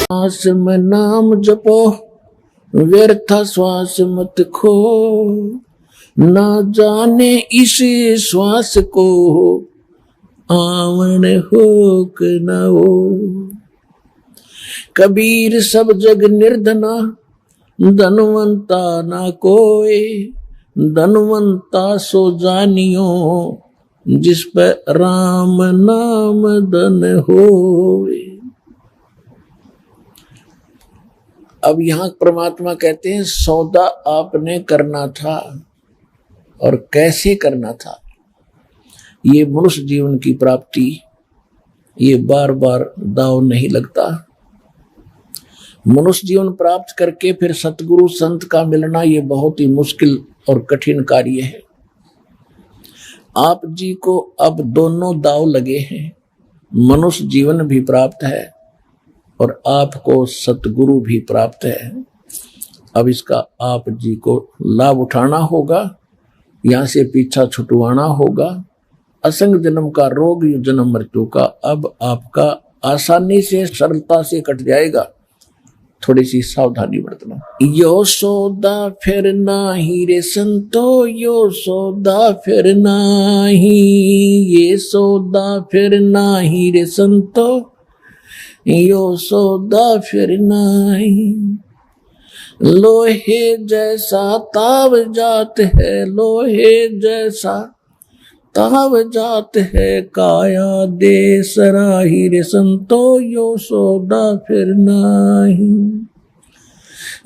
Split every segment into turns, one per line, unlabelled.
श्वास में नाम जपो, व्यर्थ श्वास मत खो, ना जाने इस श्वास को आवन हो कि न हो। कबीर सब जग निर्धना, धनवंता ना कोई, धनवंता सो जानियो, जिस पर राम नाम धन होए। अब यहां परमात्मा कहते हैं सौदा आपने करना था, और कैसे करना था। ये मनुष्य जीवन की प्राप्ति, ये बार बार दाव नहीं लगता। मनुष्य जीवन प्राप्त करके फिर सतगुरु संत का मिलना ये बहुत ही मुश्किल और कठिन कार्य है। आप जी को अब दोनों दाव लगे हैं, मनुष्य जीवन भी प्राप्त है और आपको सतगुरु भी प्राप्त है। अब इसका आप जी को लाभ उठाना होगा, यहां से पीछा छुटवाना होगा। असंग जन्म का रोग, जन्म मृत्यु का अब आपका आसानी से सरलता से कट जाएगा। थोड़ी सी सावधानी बरतना। यो सौदा फिर नाही रे संतो, यो सौदा फिर नाही, ये सौदा फिर नाही रे संतो, यो सौदा फिर नाही। लोहे जैसा ताव जात है, लोहे जैसा ताव जात है, काया दे सराही रे संतो, यो सौदा फिर नाही,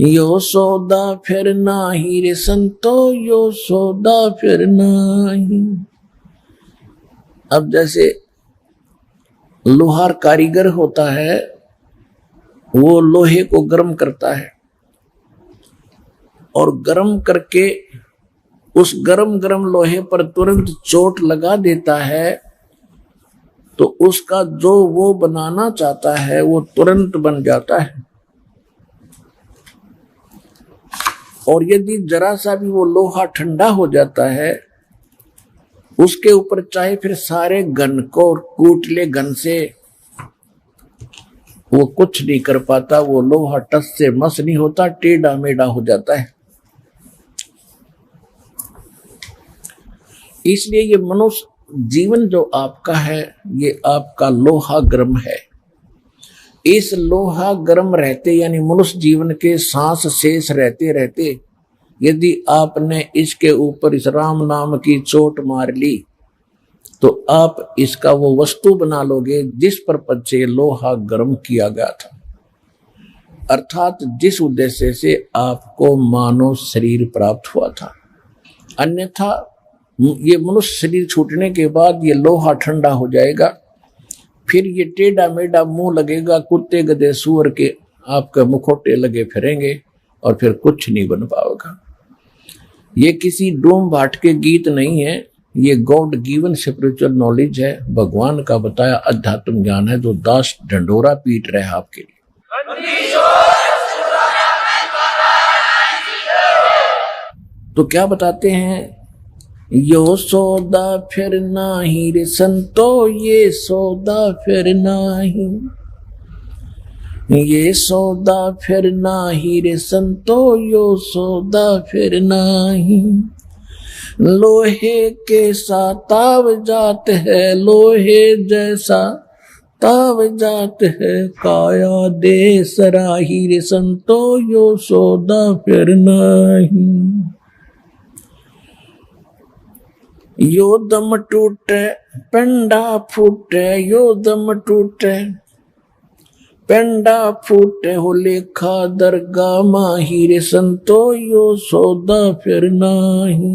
यो सौदा फिर नाही रे संतो, यो सौदा फिर नाही। अब जैसे लोहार कारीगर होता है, वो लोहे को गर्म करता है और गर्म करके उस गरम लोहे पर तुरंत चोट लगा देता है, तो उसका जो वो बनाना चाहता है वो तुरंत बन जाता है। और यदि जरा सा भी वो लोहा ठंडा हो जाता है, उसके ऊपर चाहे फिर सारे घन को कूट ले घन से, वो कुछ नहीं कर पाता। वो लोहा टस से मस नहीं होता, टेढ़ा मेढ़ा हो जाता है। इसलिए ये मनुष्य जीवन जो आपका है, ये आपका लोहा गर्म है। इस लोहा गर्म रहते यानी मनुष्य जीवन के सांस शेष रहते रहते यदि आपने इसके ऊपर इस राम नाम की चोट मार ली, तो आप इसका वो वस्तु बना लोगे जिस पर पद लोहा गर्म किया गया था, अर्थात जिस उद्देश्य से आपको मानव शरीर प्राप्त हुआ था। अन्यथा ये मनुष्य शरीर छूटने के बाद ये लोहा ठंडा हो जाएगा, फिर ये टेढ़ा मेढ़ा मुंह लगेगा, कुत्ते गधे सूअर के आपके मुखोटे लगे फिरेंगे और फिर कुछ नहीं बन पाएगा। ये किसी डोम भाट के गीत नहीं है, ये गॉड गिवन स्पिरिचुअल नॉलेज है, भगवान का बताया अध्यात्म ज्ञान है, जो दास ढंडोरा पीट रहे हैं आपके लिए। तो क्या बताते हैं, यो सौदा फिर नाही रे संतो, ये सौदा फिर नाही, ये सौदा फिर नाही रे संतो, यो सौदा फिर नाही। लोहे के सा ताव जात है, लोहे जैसा ताव जात है, काया दे सराही रे संतो, यो सौदा फिर नाही। यो दम टूटे पेंडा फूटे, यो दम टूटे पेंडा फूटे, हो लेखा दरगा माही रे संतो, यो सौदा फिर नाही।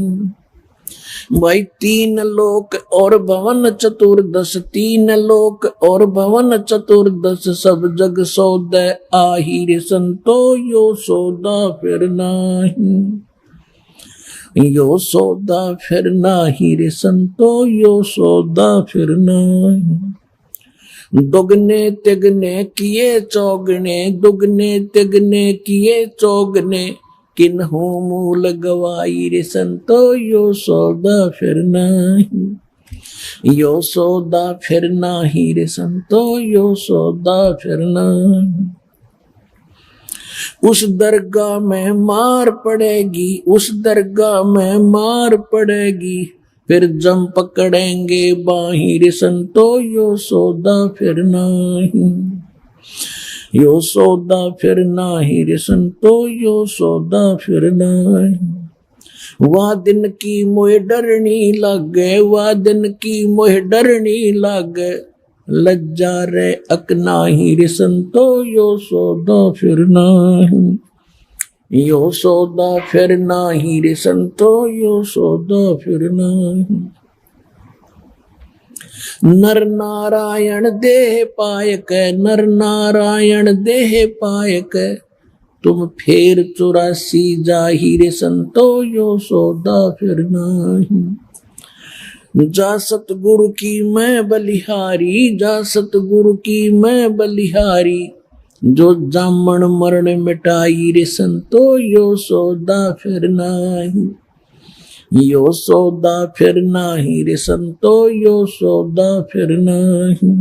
भाई तीन लोक और भवन चतुर्दश, तीन लोक और भवन चतुर्दश, सब जग सौदे आही रे संतो, यो सौदा फिर नाही, यो सौदा फिर नाही रे संतो, यो सौदा फिर नाही। दुगने तिगने किए चौगने, दुगने तिगने किए चौगने, किन्हू मूल गवाई रे संतो, यो सौदा फिर नाही, यो सौदा फिर नाही रे संतो, यो सौदा फिर नाही। उस दरगाह में मार पड़ेगी, उस दरगाह में मार पड़ेगी, फिर जम पकड़ेंगे बाहिर संतो, यो सौदा फिर नाही, यो सौदा फिर नाही रे संतो, यो सौदा फिर नाही। वह दिन की मोह डरनी लागे, वह दिन की मोह डरनी लागे, लज्जा रे अकनाही रे संतो, यो सौदा फिर नाही, यो सौदा फिर नाही रे संतो, यो सौदा फिर नाही। नर नारायण देह पायक, नर नारायण देह पायक, तुम फेर 84 जाहिर संतो, यो सौदा फिर नाही। जा सतगुरु की मैं बलिहारी, जा सतगुरु की मैं बलिहारी, जो जामन मरण मिटाई रे संतो, यो सौदा फिर नाही, यो सौदा फिर नाही रे संतो, यो सौदा फिर नाही।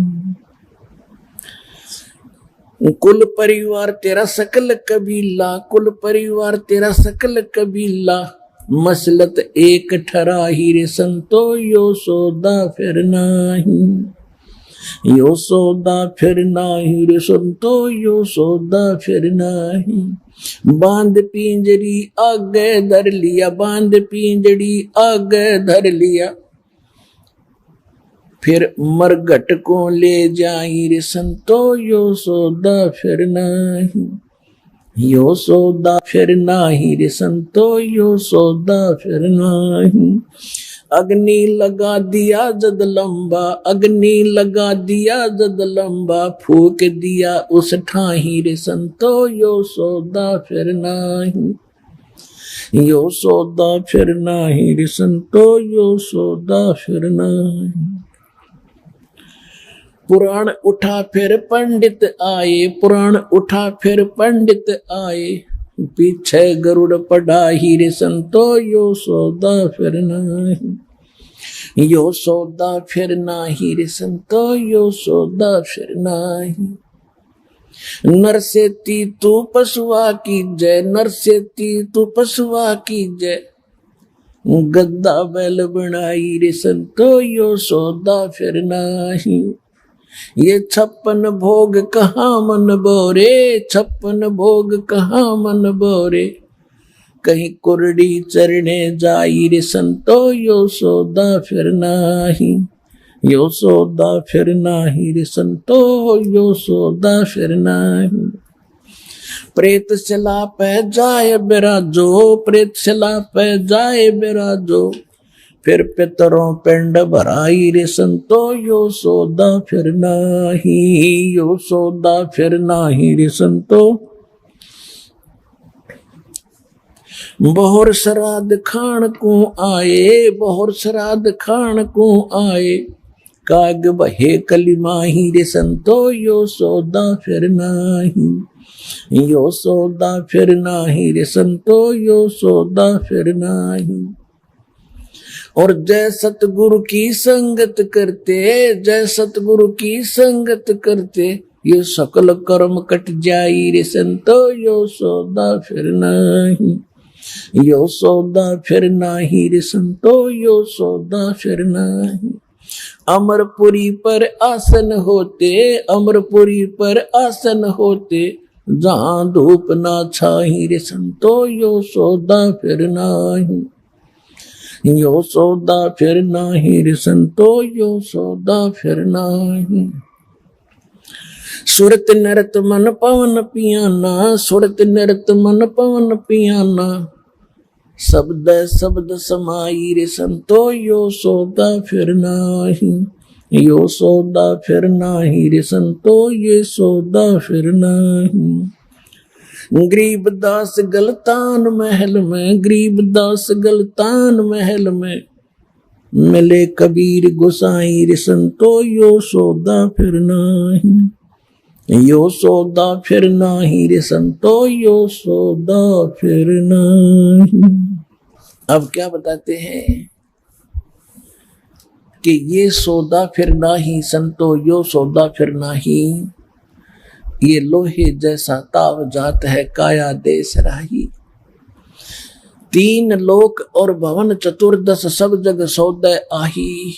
कुल परिवार तेरा सकल कबीला, कुल परिवार तेरा सकल कबीला, मसलत एक ठराही रे संतो, यो सौदा फिर नाही, यो सौदा फिर नाही रे संतो, यो सौदा फिर नाही। बांध पिंजरी आगे धर लिया, बांध पिंजरी आगे धर लिया, फिर मरघट को ले जाई रे संतो, यो सौदा फिर नाही, यो सौदा फिर नाही रे संतो, यो सौदा फिर नाही। अग्नि लगा दिया जद लंबा, अग्नि लगा दिया जद लंबा, फूक दिया उस ठाही रे संतो, यो सौदा फिर नाही, यो सौदा फिर नाही रे संतो, यो सौदा फिर नाही। पुराण उठा फिर पंडित आए, पुराण उठा फिर पंडित आए, पीछे गरुड़ पढ़ाही रे संतो, यो सौदा फिर नाही, यो सौदा फिर नाही रे संतो, यो सौदा फिर नाही। नर से ती तू पशुआ की जय, नर से ती तू पशुआ की जय, गद्दा बैल बनाई रे संतो, यो सौदा फिर नाही। ये 56 भोग कहाँ मन बोरे, 56 भोग कहाँ मन बोरे, कहीं कुरड़ी चरने जाई रे संतो, यो सौदा फिर नाही, यो सौदा फिर नाही रे संतो, यो सौदा फिर नाही। प्रेत चला पे जाए बिराजो, प्रेत चला पे जाए बिराजो, फिर पितरों पिंड भराई रे संतो, यो सौदा फिर नाही, यो सौदा फिर नाही रे संतो। बहुर श्राद्ध खान को आए, बहुर श्राद्ध खान को आए, काग बहे कलिमाही रे संतो, यो सौदा फिर नाही, यो सौदा फिर नाही रे संतो, यो सौदा फिर नाही। और जय सतगुरु की संगत करते, जय सतगुरु की संगत करते, ये सकल कर्म कट जाई रे संतो, यो सौदा फिर नाही, यो सौदा फिर नाही रे संतो, यो सौदा फिर नाही। अमरपुरी पर आसन होते, अमरपुरी पर आसन होते, जहां धूप ना छाही रे संतो, यो सौदा फिर नाही, यो सौदा फिर नाही रे संतो, यो सौदा फिर नाही। सुरत नरत मन पवन पियाना, सुरत नरत मन पवन पियाना, शब्द शब्द समाई रे संतो, यो सौदा फिर नाही, यो सौदा फिर नाही रे संतो, ये सौदा फिर नाही। गरीबदास गलतान महल में, गरीबदास गलतान महल में, मिले कबीर गोसाई रे संतो, यो सौदा फिर नाही, यो सौदा फिर नाही रे संतो, यो सौदा फिर नाही। अब क्या बताते हैं कि ये सौदा फिर नाही संतो, यो सौदा फिर नाही, ये लोहे जैसा ताव जात है, काया देश राही। तीन लोक और भवन चतुर्दश, सब जग सौदय आही।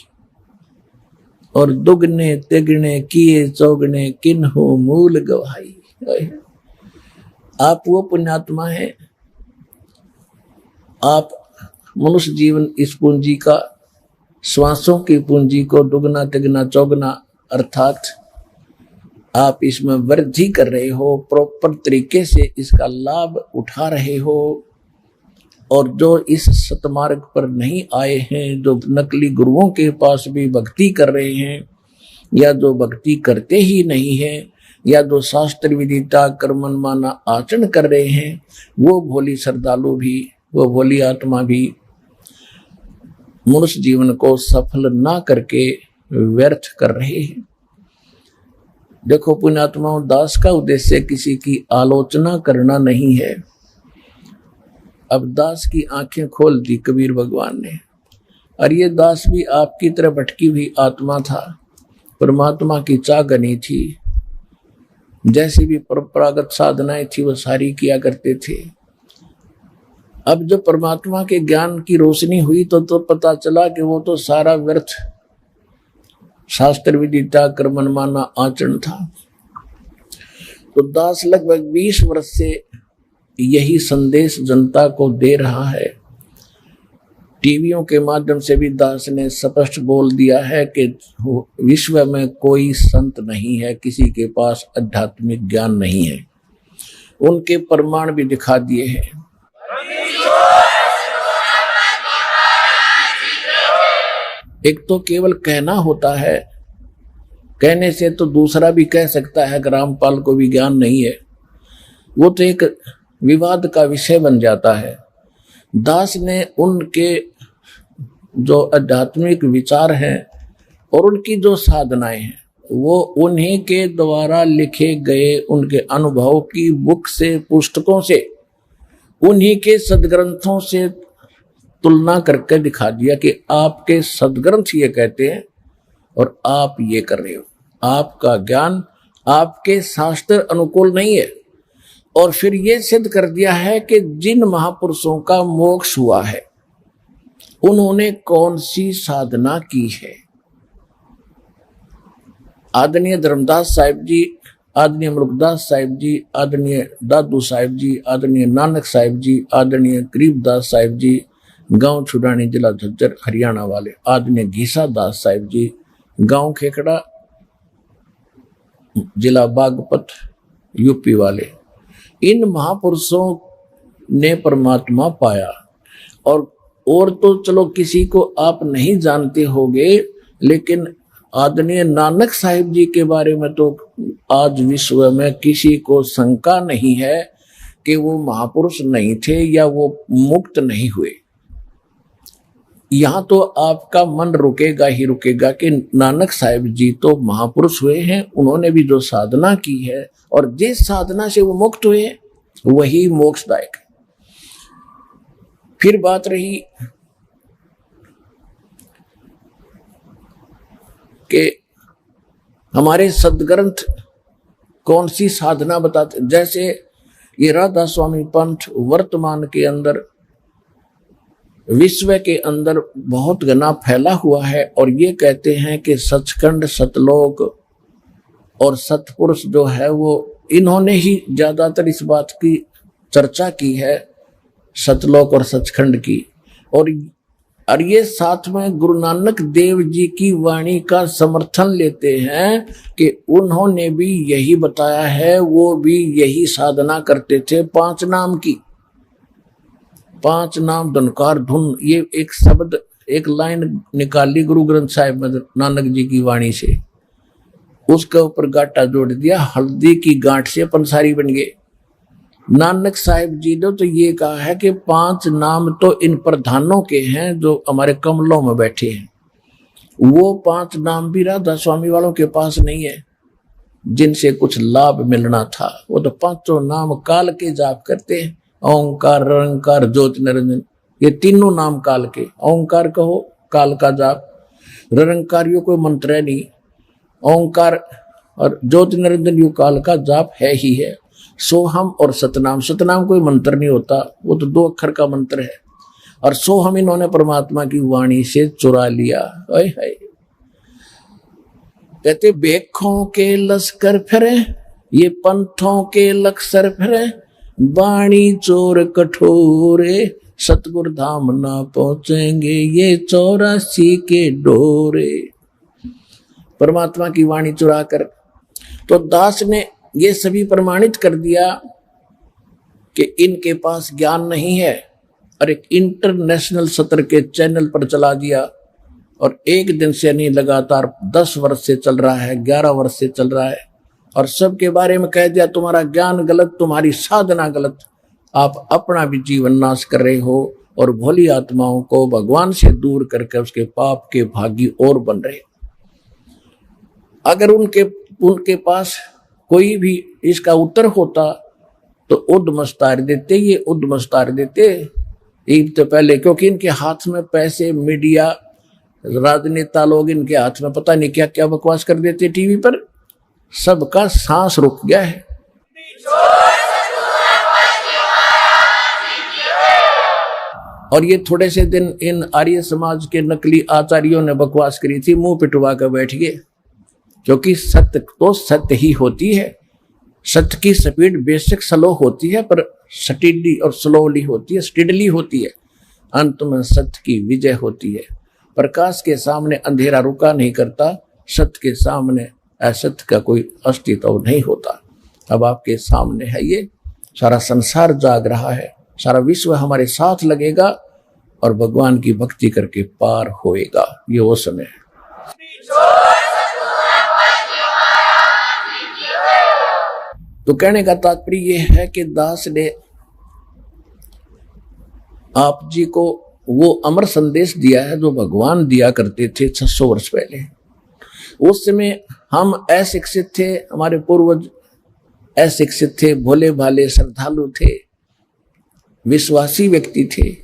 और दुगने तिगने किए चौगने, किन्हु मूल गवाही। आप वो पुण्यात्मा है, आप मनुष्य जीवन इस पूंजी का, श्वासों की पूंजी को दुगना तिगना चौगना अर्थात आप इसमें वृद्धि कर रहे हो, प्रॉपर तरीके से इसका लाभ उठा रहे हो। और जो इस सतमार्ग पर नहीं आए हैं, जो नकली गुरुओं के पास भी भक्ति कर रहे हैं, या जो भक्ति करते ही नहीं है, या जो शास्त्र विदिता कर्मन माना आचरण कर रहे हैं, वो भोली श्रद्धालु भी, वो भोली आत्मा भी मनुष्य जीवन को सफल ना करके व्यर्थ कर रहे हैं। देखो पुण्यात्माओं, दास का उद्देश्य किसी की आलोचना करना नहीं है। अब दास की आंखें खोल दी कबीर भगवान ने, और ये दास भी आपकी तरह भटकी हुई आत्मा था, परमात्मा की चाहनी थी। जैसी भी परंपरागत साधनाएं थी वो सारी किया करते थे। अब जब परमात्मा के ज्ञान की रोशनी हुई तो पता चला कि वो तो सारा व्यर्थ शास्त्र विदिता कर्मन माना आचरण था। तो दास लगभग 20 वर्ष से यही संदेश जनता को दे रहा है। टीवियों के माध्यम से भी दास ने स्पष्ट बोल दिया है कि विश्व में कोई संत नहीं है, किसी के पास आध्यात्मिक ज्ञान नहीं है। उनके प्रमाण भी दिखा दिए हैं। एक तो केवल कहना होता है, कहने से तो दूसरा भी कह सकता है कि रामपाल को भी ज्ञान नहीं है, वो तो एक विवाद का विषय बन जाता है। दास ने उनके जो आध्यात्मिक विचार हैं और उनकी जो साधनाएं हैं, वो उन्हीं के द्वारा लिखे गए उनके अनुभव की बुक से, पुस्तकों से, उन्हीं के सदग्रंथों से तुलना करके दिखा दिया कि आपके सदग्रंथ ये कहते हैं और आप ये कर रहे हो। आपका ज्ञान आपके शास्त्र अनुकूल नहीं है। और फिर ये सिद्ध कर दिया है कि जिन महापुरुषों का मोक्ष हुआ है, उन्होंने कौन सी साधना की है। आदरणीय धर्मदास साहिब जी, आदरणीय मुल्कदास साहिब जी, आदरणीय दादू साहिब जी, आदरणीय नानक साहिब जी, आदरणीय गरीबदास साहिब जी, गांव छुड़ानी जिला झज्जर हरियाणा वाले, आदरणीय घीसा दास साहिब जी, गांव खेकड़ा जिला बागपत यूपी वाले, इन महापुरुषों ने परमात्मा पाया। और तो चलो किसी को आप नहीं जानते होंगे, लेकिन आदरणीय नानक साहिब जी के बारे में तो आज विश्व में किसी को शंका नहीं है कि वो महापुरुष नहीं थे या वो मुक्त नहीं हुए। यहाँ तो आपका मन रुकेगा ही रुकेगा कि नानक साहिब जी तो महापुरुष हुए हैं, उन्होंने भी जो साधना की है और जिस साधना से वो मुक्त हुए वही मोक्षदायक है। फिर बात रही कि हमारे सदग्रंथ कौन सी साधना बताते। जैसे ये राधा स्वामी पंथ वर्तमान के अंदर, विश्व के अंदर बहुत घना फैला हुआ है और ये कहते हैं कि सचखंड, सतलोक और सतपुरुष जो है वो इन्होंने ही ज्यादातर इस बात की चर्चा की है, सतलोक और सचखंड की। और ये साथ में गुरु नानक देव जी की वाणी का समर्थन लेते हैं कि उन्होंने भी यही बताया है, वो भी यही साधना करते थे 5 नाम की। 5 नाम धनकार धुन, ये एक शब्द, एक लाइन निकाली गुरु ग्रंथ साहिब में नानक जी की वाणी से, उसके ऊपर गांठा जोड़ दिया, हल्दी की गांठ से पंसारी बन गए। नानक साहिब जी ने तो ये कहा है कि 5 नाम तो इन प्रधानों के हैं जो हमारे कमलों में बैठे हैं। वो 5 नाम भी राधा स्वामी वालों के पास नहीं है जिनसे कुछ लाभ मिलना था। वो तो 5 नाम काल के जाप करते हैं, ओंकार, निरंकार, ज्योति निरंजन, ये तीनों नाम काल के। ओंकार कहो, काल का जाप, निरंकारियों कोई मंत्र है नहीं, ओंकार और ज्योति निरंजन युग काल का जाप है ही है। सोहम और सतनाम, सतनाम कोई मंत्र नहीं होता, वो तो 2 अक्षर का मंत्र है। और सोहम इन्होंने परमात्मा की वाणी से चुरा लिया। ओए हाय, कहते बेखों के लश्कर फिरे, ये पंथों के लक्सर फिरे, वाणी चोर कठोरे, सतगुर धाम ना पहुंचेंगे ये 84 के डोरे। परमात्मा की वाणी चुरा कर, तो दास ने ये सभी प्रमाणित कर दिया कि इनके पास ज्ञान नहीं है, और एक इंटरनेशनल सत्र के चैनल पर चला दिया। और एक दिन से नहीं, लगातार 10 वर्ष से चल रहा है, 11 वर्ष से चल रहा है, और सबके बारे में कह दिया तुम्हारा ज्ञान गलत, तुम्हारी साधना गलत, आप अपना भी जीवन नाश कर रहे हो और भोली आत्माओं को भगवान से दूर करके उसके पाप के भागी और बन रहे। अगर उनके पास कोई भी इसका उत्तर होता तो उद्मस्तार देते, ये उद्मस्तार देते ईद तो पहले, क्योंकि इनके हाथ में पैसे, मीडिया, राजनेता लोग इनके हाथ में पता नहीं क्या क्या बकवास कर देते टीवी पर, सबका सांस रुक गया है। और ये थोड़े से दिन इन आर्य समाज के नकली आचार्यों ने बकवास करी थी, मुंह पिटवा कर बैठ गए, क्योंकि सत्य तो सत्य ही होती है। सत्य की स्पीड बेशक स्लो होती है, पर स्टीडली और स्लोली होती है, स्टीडली होती है। अंत में सत्य की विजय होती है। प्रकाश के सामने अंधेरा रुका नहीं करता, सत्य के सामने असत्य का कोई अस्तित्व नहीं होता। अब आपके सामने है, ये सारा संसार जाग रहा है, सारा विश्व हमारे साथ लगेगा और भगवान की भक्ति करके पार होएगा। ये वो समय है। तो कहने का तात्पर्य यह है कि दास ने आप जी को वो अमर संदेश दिया है जो भगवान दिया करते थे 600 वर्ष पहले। उस समय हम अशिक्षित थे, हमारे पूर्वज अशिक्षित थे, भोले भाले श्रद्धालु थे, विश्वासी व्यक्ति थे।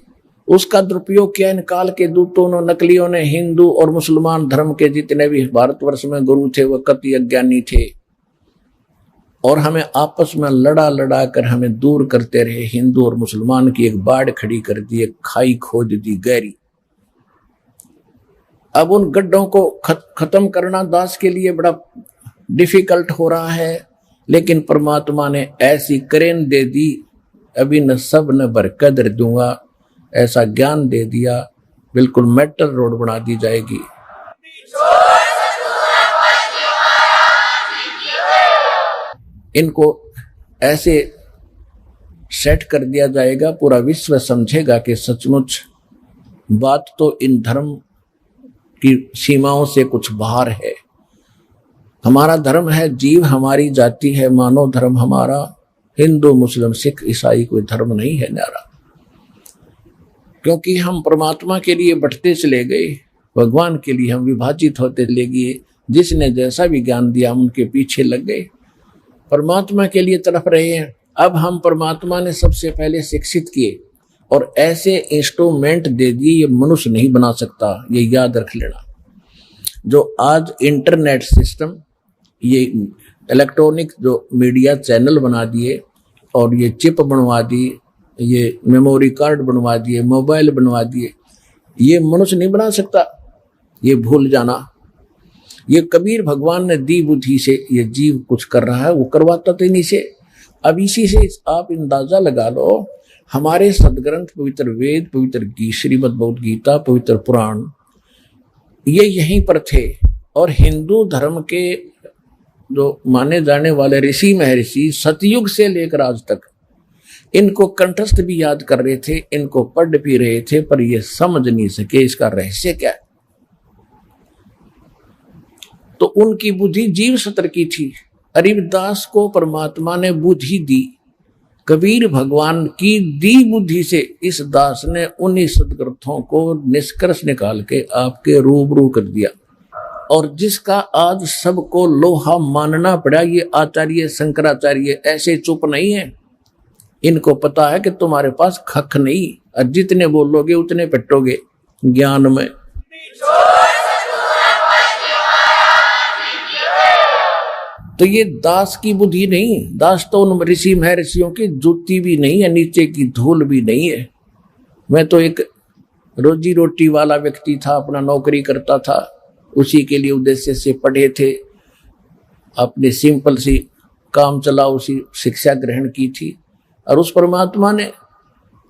उसका दुरुपयोग किया इन काल के दूतों ने, नकलियों ने। हिंदू और मुसलमान धर्म के जितने भी भारतवर्ष में गुरु थे वह कति अज्ञानी थे, और हमें आपस में लड़ा कर हमें दूर करते रहे। हिंदू और मुसलमान की एक बाढ़ खड़ी कर दी, एक खाई खोद दी गहरी। अब उन गड्ढों को खत्म करना दास के लिए बड़ा डिफिकल्ट हो रहा है, लेकिन परमात्मा ने ऐसी करेन दे दी, अभी न सब न बरकदर दूंगा, ऐसा ज्ञान दे दिया, बिल्कुल मेटल रोड बना दी जाएगी। इनको ऐसे सेट कर दिया जाएगा, पूरा विश्व समझेगा कि सचमुच बात तो इन धर्म की सीमाओं से कुछ बाहर है। हमारा धर्म है जीव, हमारी जाति है मानव धर्म हमारा। हिंदू मुस्लिम सिख ईसाई कोई धर्म नहीं है न्यारा, क्योंकि हम परमात्मा के लिए बढ़ते चले गए, भगवान के लिए हम विभाजित होते चले गए। जिसने जैसा भी ज्ञान दिया हम उनके पीछे लग गए, परमात्मा के लिए तड़प रहे हैं। अब हम परमात्मा ने सबसे पहले शिक्षित किए और ऐसे इंस्ट्रूमेंट दे दिए, ये मनुष्य नहीं बना सकता, ये याद रख लेना। जो आज इंटरनेट सिस्टम, ये इलेक्ट्रॉनिक जो मीडिया चैनल बना दिए, और ये चिप बनवा दी, ये मेमोरी कार्ड बनवा दिए, मोबाइल बनवा दिए, ये मनुष्य नहीं बना सकता, ये भूल जाना। ये कबीर भगवान ने दी बुद्धि से ये जीव कुछ कर रहा है, वो करवाता तो इन्हीं से। अब इसी से आप अंदाजा लगा लो, हमारे सदग्रंथ पवित्र वेद, पवित्र श्रीमद् भगवद गीता, पवित्र पुराण, ये यहीं पर थे। और हिंदू धर्म के जो माने जाने वाले ऋषि महर्षि सतयुग से लेकर आज तक इनको कंठस्थ भी याद कर रहे थे, इनको पढ़ भी रहे थे, पर ये समझ नहीं सके इसका रहस्य क्या है। तो उनकी बुद्धि जीव सत्र की थी। अरिदास को परमात्मा ने बुद्धि दी, कबीर भगवान की दी बुद्धि से इस दास ने उन्हीं सदग्रंथों को निष्कर्ष निकाल के आपके रूबरू कर दिया। और जिसका आज सबको लोहा मानना पड़ा, ये आचार्य शंकराचार्य ऐसे चुप नहीं है। इनको पता है कि तुम्हारे पास खख नहीं, और जितने बोलोगे उतने पिटोगे ज्ञान में। तो ये दास की बुद्धि नहीं, दास तो उन ऋषि महर्षियों की जूती भी नहीं है, नीचे की धूल भी नहीं है। मैं तो एक रोजी रोटी वाला व्यक्ति था, अपना नौकरी करता था, उसी के लिए उद्देश्य से पढ़े थे, अपनी सिंपल सी काम चलाओ सी शिक्षा ग्रहण की थी। और उस परमात्मा ने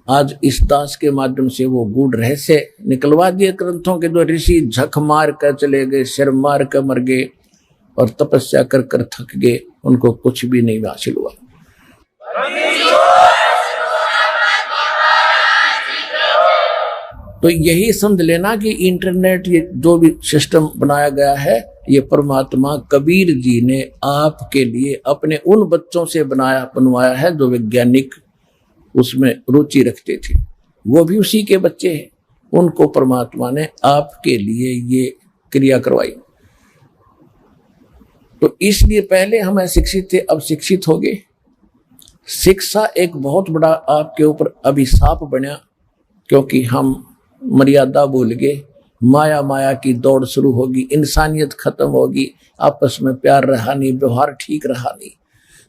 आज इस दास के माध्यम से वो गूढ़ रहस्य निकलवा दिए ग्रंथों के। जो ऋषि झक मार कर चले गए, सिर मार कर मर गए और तपस्या कर कर थक गए, उनको कुछ भी नहीं हासिल हुआ। तो यही समझ लेना कि इंटरनेट, ये जो भी सिस्टम बनाया गया है, ये परमात्मा कबीर जी ने आपके लिए अपने उन बच्चों से बनवाया है जो वैज्ञानिक उसमें रुचि रखते थे। वो भी उसी के बच्चे हैं, उनको परमात्मा ने आपके लिए ये क्रिया करवाई। तो इसलिए पहले हम अशिक्षित थे, अब शिक्षित हो गए। शिक्षा एक बहुत बड़ा आपके ऊपर अभिशाप बना, क्योंकि हम मर्यादा भूल गए। माया माया की दौड़ शुरू होगी, इंसानियत खत्म होगी, आपस में प्यार रहा नहीं, व्यवहार ठीक रहा नहीं।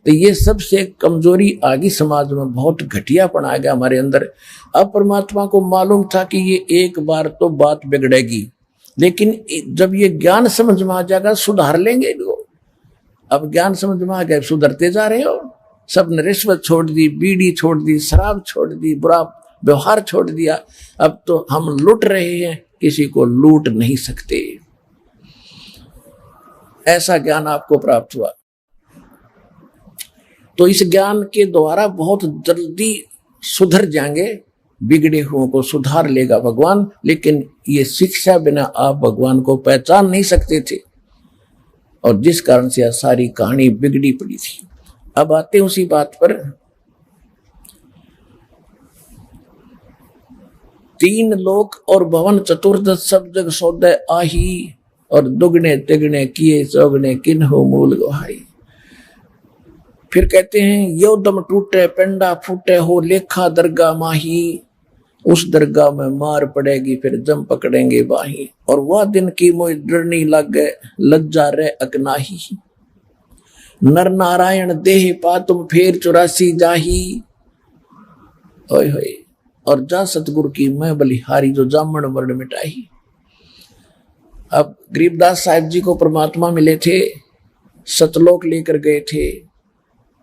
तो ये सबसे कमजोरी आ गई समाज में, बहुत घटियापन आ गया हमारे अंदर। अब परमात्मा को मालूम था कि ये एक बार तो बात बिगड़ेगी, लेकिन जब ये ज्ञान समझ में आ जाएगा सुधार लेंगे लोग। अब ज्ञान समझ में आ गया, सुधरते जा रहे हो। सबने रिश्वत छोड़ दी, बीड़ी छोड़ दी, शराब छोड़ दी, बुरा व्यवहार छोड़ दिया। अब तो हम लूट रहे हैं, किसी को लूट नहीं सकते। ऐसा ज्ञान आपको प्राप्त हुआ। तो इस ज्ञान के द्वारा बहुत जल्दी सुधर जाएंगे, बिगड़े हुओं को सुधार लेगा भगवान। लेकिन ये शिक्षा बिना आप भगवान को पहचान नहीं सकते थे, और जिस कारण से यह सारी कहानी बिगड़ी पड़ी थी। अब आते हैं उसी बात पर। 3 लोक और भवन चतुर्दश सब जग सौदे आही, और दुगने तिगने किए चौगने किन्हो मूल गवाई। फिर कहते हैं यो दम टूटे पेंडा फूटे हो लेखा दरगाह माही, उस दरगाह में मार पड़ेगी फिर जम पकड़ेंगे बाही। और वह दिन की मोई डरनी लगे लज्जा रे अकनाही, नर नारायण देह पा तुम फेर 84 जाही। ओए होए, और जा सतगुरु की मैं बलिहारी, जो जामन वर्ण मिटाही। अब गरीबदास साहिब जी को परमात्मा मिले थे, सतलोक लेकर गए थे,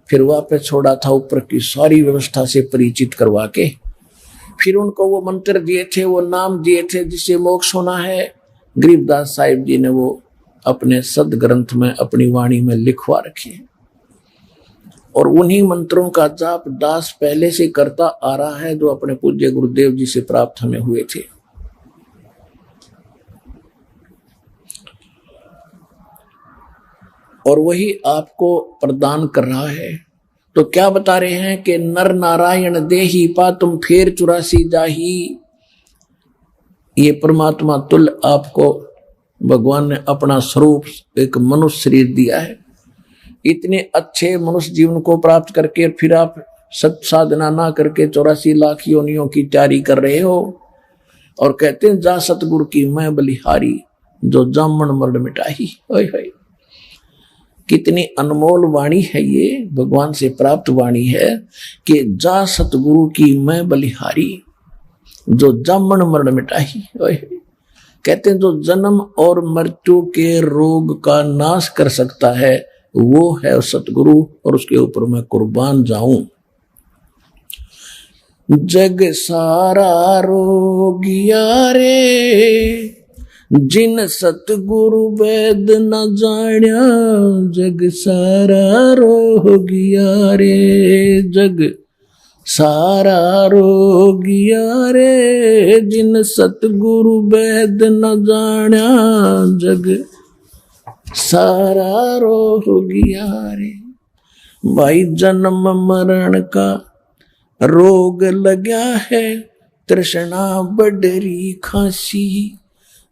फिर वापस छोड़ा था ऊपर की सारी व्यवस्था से परिचित करवा के। फिर उनको वो मंत्र दिए थे, वो नाम दिए थे जिससे मोक्ष होना है। गरीबदास साहिब जी ने वो अपने सदग्रंथ में अपनी वाणी में लिखवा रखे, और उन्हीं मंत्रों का जाप दास पहले से करता आ रहा है, जो अपने पूज्य गुरुदेव जी से प्राप्त हमें हुए थे। और वही आपको प्रदान कर रहा है। तो क्या बता रहे हैं कि नर नारायण देही पा तुम फेर 84 जाही। ये परमात्मा तुल्य आपको भगवान ने अपना स्वरूप एक मनुष्य शरीर दिया है। इतने अच्छे मनुष्य जीवन को प्राप्त करके फिर आप सत साधना ना करके 84 लाख योनियों की तैयारी कर रहे हो, और कहते हैं जा सतगुरु की मैं बलिहारी, जो जामन मरण मिटाही। ओए होए, कितनी अनमोल वाणी है ये, भगवान से प्राप्त वाणी है कि जा सतगुरु की मैं बलिहारी, जो जामन मरण मिटाही। कहते हैं जो जन्म और मृत्यु के रोग का नाश कर सकता है वो है सतगुरु, और उसके ऊपर मैं कुर्बान जाऊं। जग सारा रोगिया रे, जिन सतगुरु वेद न जाण्या, जग सारा रोगिया रे, जग सारा रोगिया रे, जिन सतगुरु वेद न जाण्या, जग सारा रोगिया रे। भाई जन्म मरण का रोग लगा है, तृष्णा बडरी खांसी।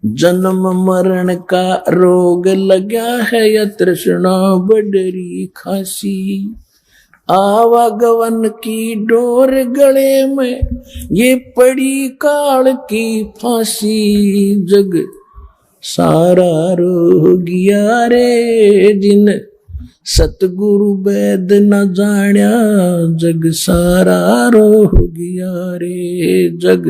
जन्म मरण का रोग लगा है, या तृष्णा बडरी खांसी। आवागवन की डोर गले में, ये पड़ी काल की फांसी। जग सारा रोगिया रे, जिन सतगुरु वैद न जाण्या जग सारा रोगिया रे, जग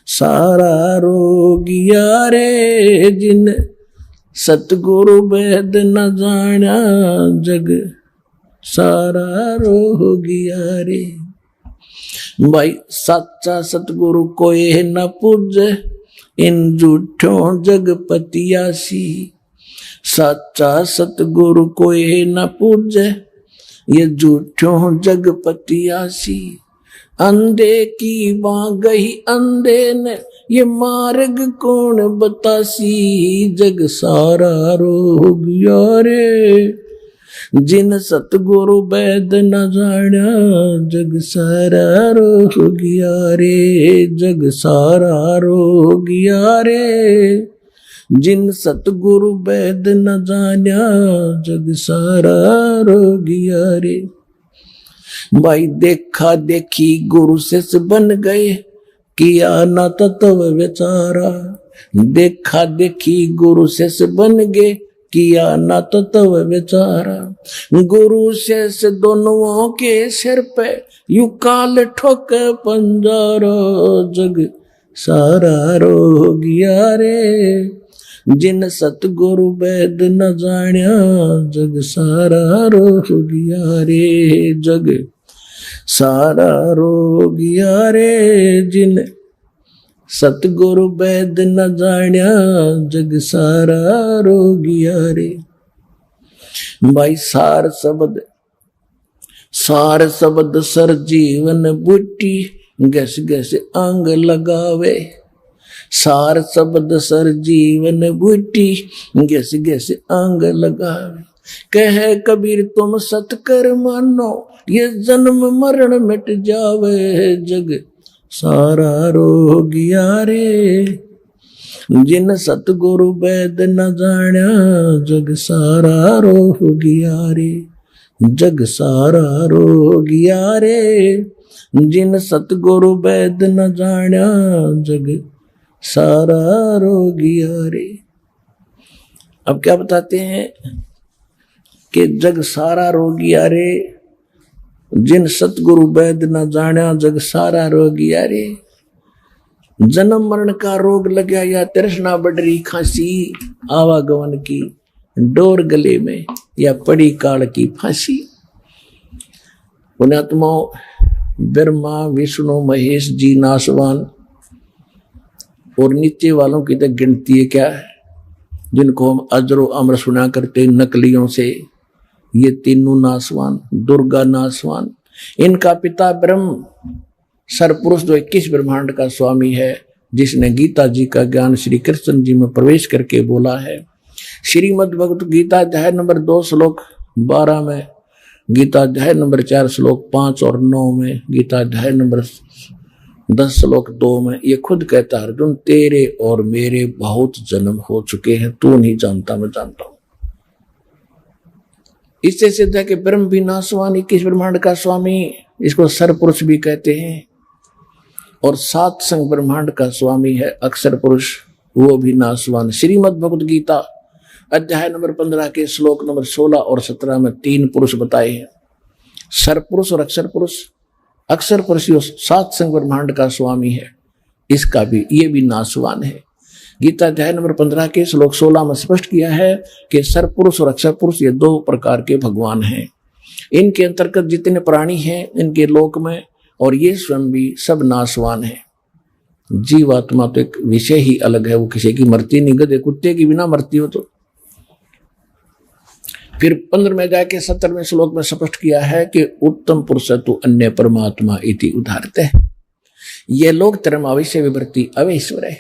सारा रोगिया रे। जिन सतगुरु वैद न जाण्या जग सारा रोगिया रे। भाई सच्चा सतगुरु कोई न पूजे, इन झूठों जगपतियासी। सच्चा सतगुरु कोई न पूजे, ये झूठों जगपतियासी। अंधे की वहां गई अंधे ने, ये मार्ग कौन बतासी। जग सारा रोगिया रे, जिन सतगुरु वैद न जाण्या जग सारा रोगिया रे, जग सारा रोगिया रे। जिन सतगुरु वैद न जाण्या जग सारा रोगिया रे। भाई देखा देखी गुरु शिष्य बन गए, किया न तत्व विचारा। देखा देखी गुरु शिष्य बन गए, किया न तत्व विचारा। गुरु शिष्य दोनों के सिर पे यू काल ठोक पंजारा। जग सारा रोगिया रे, जिन सतगुरु वैद न जाण्या जग सारा रोगिया रे, जग सारा रोगिया रे। जिन सतगुरु वैद न जाण्या जग सारा रोगिया रे। भाई सार शब्द सर जीवन बूटी, गस गस अंग लगावे। सार शब्द सर जीवन बूटी, गस गस अंग लगावे। कह कबीर तुम सतकर मानो, ये जन्म मरण मिट जावे। जग सारा रोगिया रे, जिन सतगुरु वैद न जाण्या जग सारा रोगिया रे, जग सारा रोगिया रे। जिन सतगुरु वैद न जाण्या जग सारा रोगिया रे। अब क्या बताते हैं कि जग सारा रोगिया रे, जिन सतगुरु वैद न जाण्या जग सारा रोगिया रे। जन्म मरण का रोग लग गया, या तृष्णा बढ़ रही खांसी, आवागमन की डोर गले में, या पड़ी काल की फांसी। पुण्यात्माओं, ब्रह्मा विष्णु महेश जी नासवान और नीचे वालों की तक गिनती है क्या है, जिनको हम अजरो अमर सुना करते नकलियों से। ये तीनों नासवान, दुर्गा नासवान। इनका पिता ब्रह्म सरपुरुष जो 21 ब्रह्मांड का स्वामी है, जिसने गीता जी का ज्ञान श्री कृष्ण जी में प्रवेश करके बोला है। श्रीमद् भगवत गीता अध्याय नंबर 2 श्लोक 12 में, गीता अध्याय नंबर 4 श्लोक 5 और 9 में, गीता अध्याय नंबर 10 श्लोक 2 में ये खुद कहता है, अर्जुन तेरे और मेरे बहुत जन्म हो चुके हैं, तू नहीं जानता मैं जानता हूं। इससे सिद्ध है कि ब्रह्म भी नासवान, 21 ब्रह्मांड का स्वामी, इसको सरपुरुष भी कहते हैं। और 7 संग ब्रह्मांड का स्वामी है अक्षर पुरुष, वो भी नासवान। श्रीमद् भगवत गीता अध्याय नंबर 15 के श्लोक नंबर 16 और 17 में 3 पुरुष बताए हैं, सरपुरुष और अक्षर पुरुष। अक्षर पुरुष 7 संग ब्रह्मांड का स्वामी है, इसका भी ये भी नासवान है। गीता अध्याय नंबर 15 के श्लोक 16 में स्पष्ट किया है कि सरपुरुष और अक्षर पुरुष ये 2 प्रकार के भगवान हैं। इनके अंतर्गत जितने प्राणी हैं इनके लोक में, और ये स्वयं भी सब नासवान है। जीवात्मा तो एक विषय ही अलग है, वो किसी की मरती नहीं, गधे कुत्ते की बिना मरती हो तो। फिर 15वें अध्याय के 17वें श्लोक में स्पष्ट किया है कि उत्तम पुरुष तो अन्य परमात्मा इति उदाहरते है। ये लोग तरम अवश्य विवृत्ति अवैश्वर है।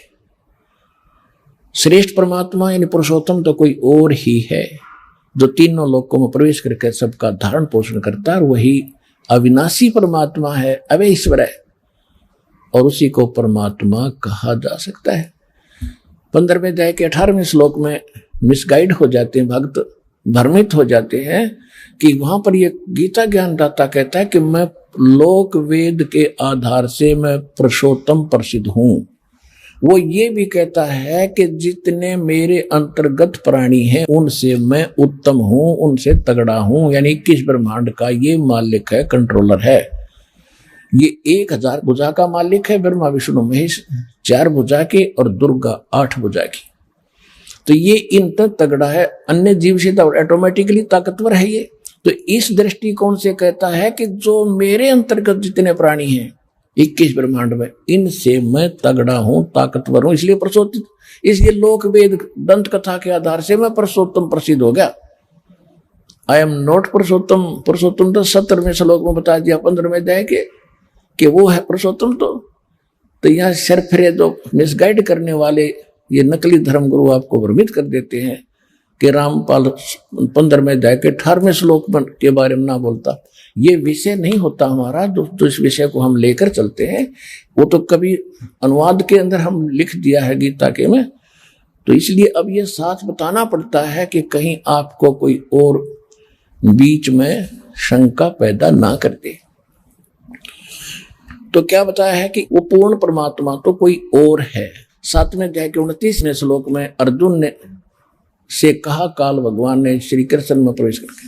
श्रेष्ठ परमात्मा यानी पुरुषोत्तम तो कोई और ही है, जो तीनों लोकों में प्रवेश करके सबका धारण पोषण करता है, वही अविनाशी परमात्मा है, अवैश्वर है, और उसी को परमात्मा कहा जा सकता है। 15वें अध्याय के 18वें श्लोक में मिसगाइड हो जाते हैं भक्त, भ्रमित हो जाते हैं कि वहां पर ये गीता ज्ञानदाता कहता है कि मैं लोक वेद के आधार से मैं पुरुषोत्तम प्रसिद्ध हूं, वो ये भी कहता है कि जितने मेरे अंतर्गत प्राणी हैं उनसे मैं उत्तम हूं, उनसे तगड़ा हूं। यानी 21 ब्रह्मांड का ये मालिक है, कंट्रोलर है। ये 1000 भुजा का मालिक है, ब्रह्मा विष्णु महेश 4 भुजा के और दुर्गा 8 भुजा की। तो ये इन तक तगड़ा है, अन्य जीव से ऑटोमेटिकली ताकतवर है ये। तो इस दृष्टिकोण से कहता है कि जो मेरे अंतर्गत जितने प्राणी हैं 21 ब्रह्मांड में, इनसे मैं तगड़ा हूं, ताकतवर हूं। इसलिए पुरुषोत्तम, इसलिए लोक वेद दंत कथा के आधार से मैं पुरुषोत्तम प्रसिद्ध हो गया। आई एम नॉट पुरुषोत्तम। पुरुषोत्तम तो 17वें श्लोक में बता दिया, 15वें अध्याय के कि वो है पुरुषोत्तम। तो यहाँ सरफरे जो मिसगाइड करने वाले ये नकली धर्मगुरु आपको भ्रमित कर देते हैं कि रामपाल 15वें अध्याय के 18वें श्लोक के बारे में ना बोलता। ये विषय नहीं होता हमारा, जो इस विषय को हम लेकर चलते हैं वो तो कभी अनुवाद के अंदर हम लिख दिया है गीता के में। तो इसलिए अब ये साथ बताना पड़ता है कि कहीं आपको कोई और बीच में शंका पैदा ना कर दे। तो क्या बताया है कि वो पूर्ण परमात्मा तो कोई और है। 7वें अध्याय के 29वें श्लोक में अर्जुन ने से कहा, काल भगवान ने श्री कृष्ण में प्रवेश करके,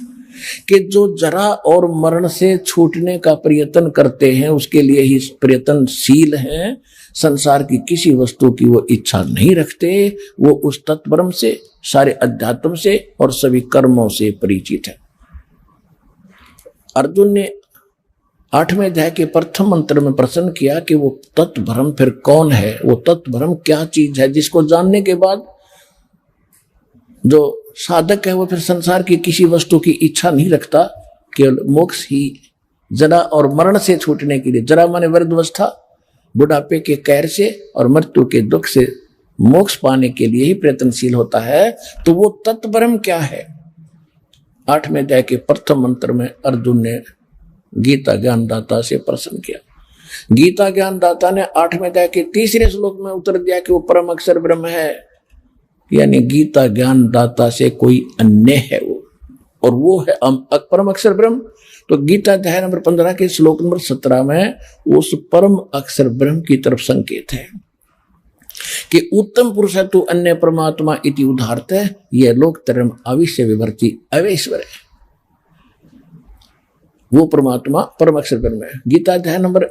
कि जो जरा और मरण से छूटने का प्रयत्न करते हैं उसके लिए ही प्रयत्नशील हैं, संसार की किसी वस्तु की वो इच्छा नहीं रखते। वो उस तत्परम से, सारे अध्यात्म से और सभी कर्मों से परिचित है। अर्जुन ने 8वें अध्याय के प्रथम मंत्र में प्रश्न किया कि वो तत्भ्रम फिर कौन है, वो तत्भ्रम क्या चीज है जिसको जानने के बाद जो साधक है वो फिर संसार की किसी वस्तु की इच्छा नहीं रखता, केवल मोक्ष ही, जरा और मरण से छूटने के लिए, जरा माने वृद्धावस्था, बुढ़ापे के कैर से और मृत्यु के दुख से मोक्ष पाने के लिए ही प्रयत्नशील होता है। तो वो तत्भ्रम क्या है? 8वें अध्याय के प्रथम मंत्र में अर्जुन ने गीता ज्ञानदाता से प्रश्न किया। गीता ज्ञानदाता ने 8वें अध्याय के 3रे श्लोक में उत्तर दिया कि वो परम अक्षर ब्रह्म है। यानी गीता ज्ञानदाता से कोई अन्य है वो, और वो है परम अक्षर ब्रह्म। तो गीता अध्याय नंबर 15 के श्लोक नंबर 17 में उस परम अक्षर ब्रह्म की तरफ संकेत है कि उत्तम पुरुष है तो अन्य परमात्मा इति उदाहरत है। यह लोक धर्म अविश्य विवर्ती अवेश्वर है। वो परमात्मा परम अक्षर ब्रह्म है। गीता अध्याय नंबर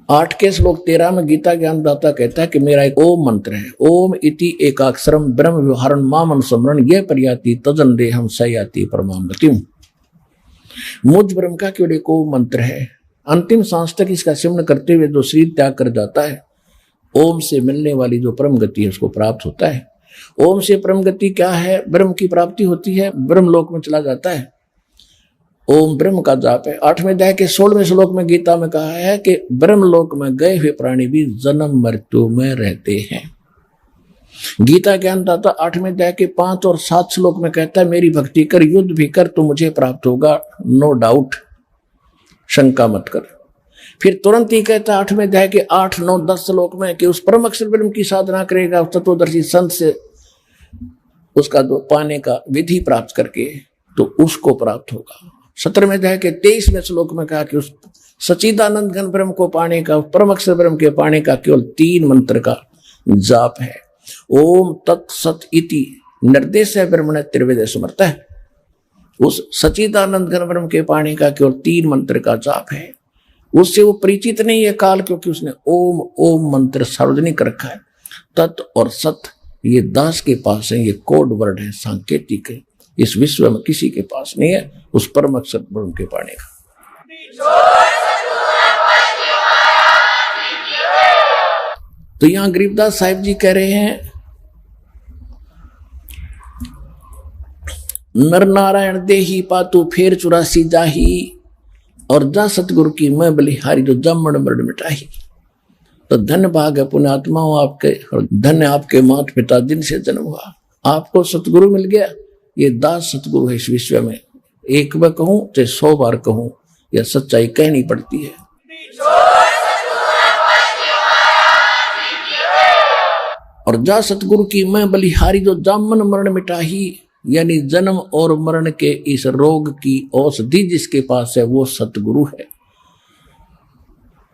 8 के श्लोक 13 में गीता ज्ञानदाता कहता है कि मेरा एक ओम मंत्र है। ओम इति एकाक्षरम ब्रह्म व्यवहारन माम अनुस्मरण ये पर्याति तजन देहम सयाति परमामृतिम। मुझ ब्रह्म का केवल एक ओम मंत्र है। अंतिम सांस तक इसका सिमरण करते हुए जो शरीर त्याग कर जाता है, ओम से मिलने वाली जो परम गति है उसको प्राप्त होता है। ओम से परम गति क्या है? ब्रह्म की प्राप्ति होती है, ब्रह्म लोक में चला जाता है। ओम ब्रह्म का जाप है। 8वें अध्याय के 16वें श्लोक में गीता में कहा है कि ब्रह्म लोक में गए हुए प्राणी भी जन्म मृत्यु में रहते हैं। गीता ज्ञानदाता 8वें अध्याय के 5 और 7 श्लोक में कहता है मेरी भक्ति कर, युद्ध भी कर तो मुझे प्राप्त होगा, नो डाउट, शंका मत कर। फिर तुरंत ही कहता है 8वें अध्याय के 8, 9, 10 श्लोक में कि उस परम अक्षर ब्रह्म की साधना करेगा उस तत्वदर्शी संत से, उसका पाने का विधि प्राप्त करके तो उसको प्राप्त होगा। 17वें अध्याय के 23वें श्लोक में कहा कि उस सच्चिदानंद घन ब्रह्म को पाने का, परम अक्षर ब्रह्म के पाने का केवल 3 मंत्र का जाप है। ओम तत्सत इति निर्देश है ब्रह्मण त्रिवेद समर्थ है। उस सच्चिदानंद घन ब्रह्म के पाने का केवल 3 मंत्र का जाप है। उससे वो परिचित नहीं है काल, क्योंकि उसने ओम ओम मंत्र सार्वजनिक रखा है। तत् और सत ये दास के पास है, ये कोड वर्ड है, सांकेतिक है, इस विश्व में किसी के पास नहीं है उस परम अक्षर ब्रह्म के पाने का। तो यहां गरीबदास साहिब जी कह रहे हैं नर नारायण देही पातु फेर 84 जाही, और जा सतगुरु की मैं बलिहारी जो जम्मण मरण मिटाही। तो धन्य भाग है पुण्यात्मा आपके, और धन्य आपके माता पिता जिनसे जन्म हुआ, आपको सतगुरु मिल गया। ये दास सतगुरु है इस विश्व में। एक बार कहूं चाहे 100 बार कहूं, यह सच्चाई कहनी पड़ती है। और जा सतगुरु की मैं बलिहारी जो जामन मरण मिटाही, यानी जन्म और मरण के इस रोग की औषधि जिसके पास है वो सतगुरु है।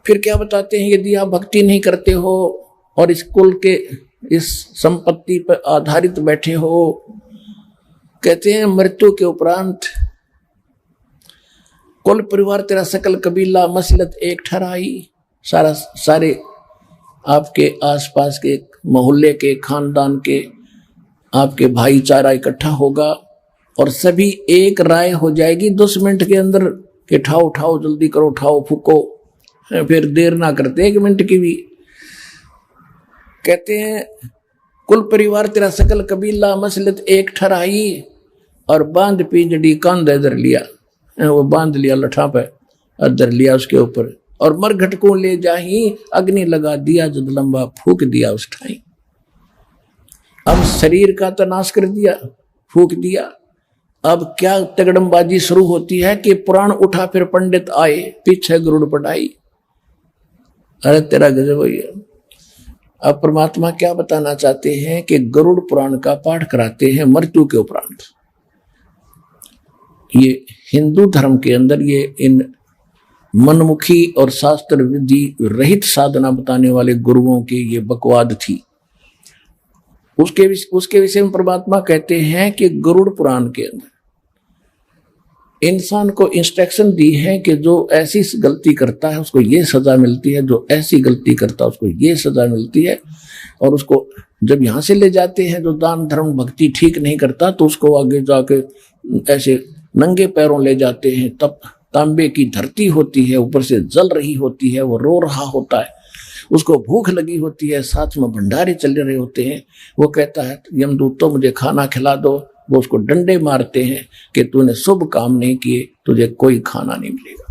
फिर क्या बताते हैं, यदि आप भक्ति नहीं करते हो और इस कुल के इस संपत्ति पर आधारित बैठे हो, कहते हैं मृत्यु के उपरांत कुल परिवार तेरा सकल कबीला मसलत एक ठहराई, सारे आपके आसपास के मोहल्ले के खानदान के आपके भाईचारा इकट्ठा होगा और सभी एक राय हो जाएगी 10 मिनट के अंदर कि उठाओ उठाओ जल्दी करो, उठाओ फूको, फिर देर ना करते 1 मिनट की भी। कहते हैं कुल परिवार तेरा सकल कबीला मसलत एक ठहराई और बांध पिंजड़ी कांधे धर लिया, वो बांध लिया लठा पे और धर लिया उसके ऊपर, और मरघट को ले जाही अग्नि लगा दिया जद लंबा फूक दिया उस ठाई। अब शरीर का तो नाश कर दिया, फूक दिया। अब क्या तगड़मबाजी शुरू होती है कि पुराण उठा फिर पंडित आए, पीछे गरुड़ पढ़ाई। अरे तेरा गजब हो गया। अब परमात्मा क्या बताना चाहते हैं कि गरुड़ पुराण का पाठ कराते हैं मृत्यु के उपरांत। ये हिंदू धर्म के अंदर ये इन मनमुखी और शास्त्र विधि रहित साधना बताने वाले गुरुओं की ये बकवाद थी। उसके विषय में परमात्मा कहते हैं कि गरुड़ पुराण के अंदर इंसान को इंस्ट्रक्शन दी है कि जो ऐसी गलती करता है उसको ये सजा मिलती है, जो ऐसी गलती करता है उसको ये सजा मिलती है। और उसको जब यहाँ से ले जाते हैं जो दान धर्म भक्ति ठीक नहीं करता तो उसको आगे जाके ऐसे नंगे पैरों ले जाते हैं। तब तांबे की धरती होती है, ऊपर से जल रही होती है, वो रो रहा होता है, उसको भूख लगी होती है, साथ में भंडारे चल रहे होते हैं। वो कहता है यमदूत तो मुझे खाना खिला दो, वो उसको डंडे मारते हैं कि तूने शुभ काम नहीं किए, तुझे कोई खाना नहीं मिलेगा।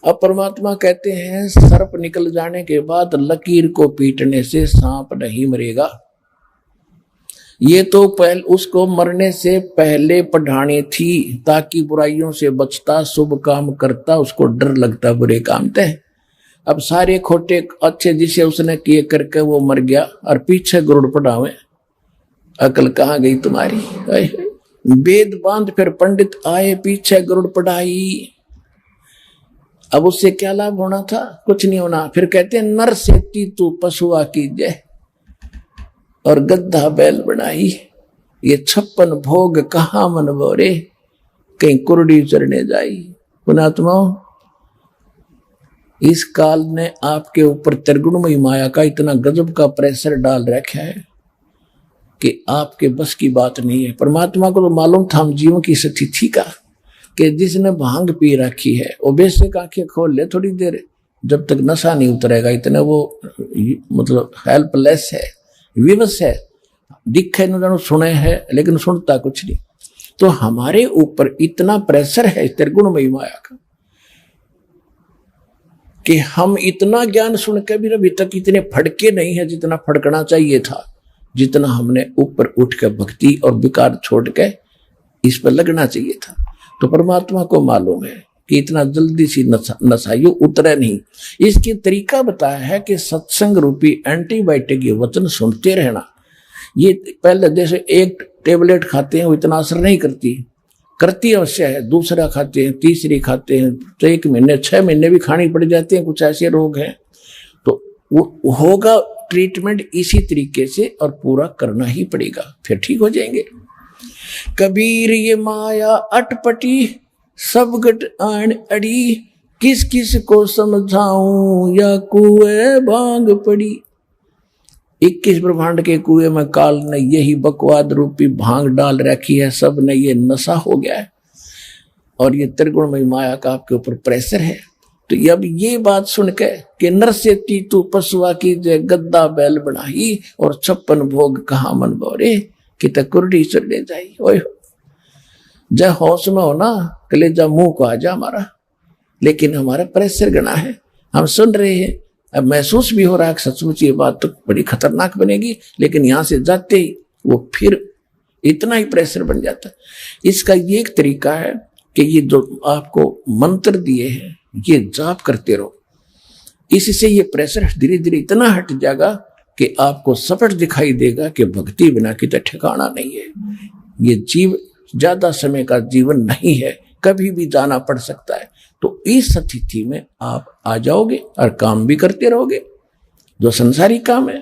अब परमात्मा कहते हैं सर्प निकल जाने के बाद लकीर को पीटने से सांप नहीं मरेगा। ये तो पहले उसको मरने से पहले पढ़ानी थी ताकि बुराइयों से बचता, शुभ काम करता, उसको डर लगता बुरे काम थे। अब सारे खोटे अच्छे जिसे उसने किए करके वो मर गया और पीछे गरुड़ पढ़ावे। अकल कहाँ गई तुम्हारी? वेद बांध फिर पंडित आए, पीछे गरुड़ पढ़ाई। अब उससे क्या लाभ होना था? कुछ नहीं होना। फिर कहते हैं नर से तू पशुआ कीजे और गद्दा बैल बनाई। ये 56 भोग कहाँ मन बोरे, कहीं कुरडी चरने जाई। पुणात्माओं, इस काल ने आपके ऊपर त्रिगुणमयी माया का इतना गजब का प्रेशर डाल रखा है कि आपके बस की बात नहीं है। परमात्मा को तो मालूम था हम जीवों की स्थिति का कि जिसने भांग पी रखी है वो बेशक आंखें खोल ले थोड़ी देर, जब तक नशा नहीं उतरेगा इतने वो मतलब हेल्पलेस है, विवश है, दिखे न सुने है लेकिन सुनता कुछ नहीं। तो हमारे ऊपर इतना प्रेशर है त्रिगुणमयी माया का कि हम इतना ज्ञान सुन के भी अभी तक इतने फड़के नहीं है जितना फड़कना चाहिए था, जितना हमने ऊपर उठ के भक्ति और विकार छोड़ के इस पर लगना चाहिए था। तो परमात्मा को मालूम है कि इतना जल्दी सी नशाइयों उतरे नहीं। इसकी तरीका बताया है कि सत्संग रूपी एंटीबायोटिक ये वचन सुनते रहना। ये पहले जैसे एक टेबलेट खाते हैं वो इतना असर नहीं करती अवश्य है, दूसरा खाते हैं, तीसरी खाते हैं, तो 1 महीने 6 महीने भी खानी पड़ जाते हैं। कुछ ऐसे रोग हैं तो वो होगा ट्रीटमेंट इसी तरीके से और पूरा करना ही पड़ेगा, फिर ठीक हो जाएंगे। कबीर ये माया अटपटी सब गट आन अड़ी, किस किस को समझाऊं या कुएं भांग पड़ी। 21 ब्रह्मांड के कुएं में काल ने यही बकवाद रूपी भांग डाल रखी है, सब ने ये नशा हो गया है और ये त्रिगुणमयी माया का आपके ऊपर प्रेशर है। तो अब ये बात सुन के कि नर से तू पशुआ की जय गद्दा बैल बनाई और 56 भोग कहाँ मन बोरे कि कुरडी चढ़ने जाई। ओए जय होश में हो ना, कलेजा मुंह को आ जा हमारा, लेकिन हमारा प्रेशर गणा है, हम सुन रहे हैं। अब महसूस भी हो रहा है कि सचमुच ये बात तो बड़ी खतरनाक बनेगी, लेकिन यहां से जाते ही वो फिर इतना ही प्रेशर बन जाता है। इसका ये एक तरीका है कि ये जो आपको मंत्र दिए हैं ये जाप करते रहो, इससे ये प्रेशर धीरे धीरे इतना हट जाएगा कि आपको स्पष्ट दिखाई देगा कि भक्ति बिना कितना ठिकाना नहीं है। ये जीव ज्यादा समय का जीवन नहीं है, कभी भी जाना पड़ सकता है। तो इस स्थिति में आप आ जाओगे और काम भी करते रहोगे जो संसारी काम है।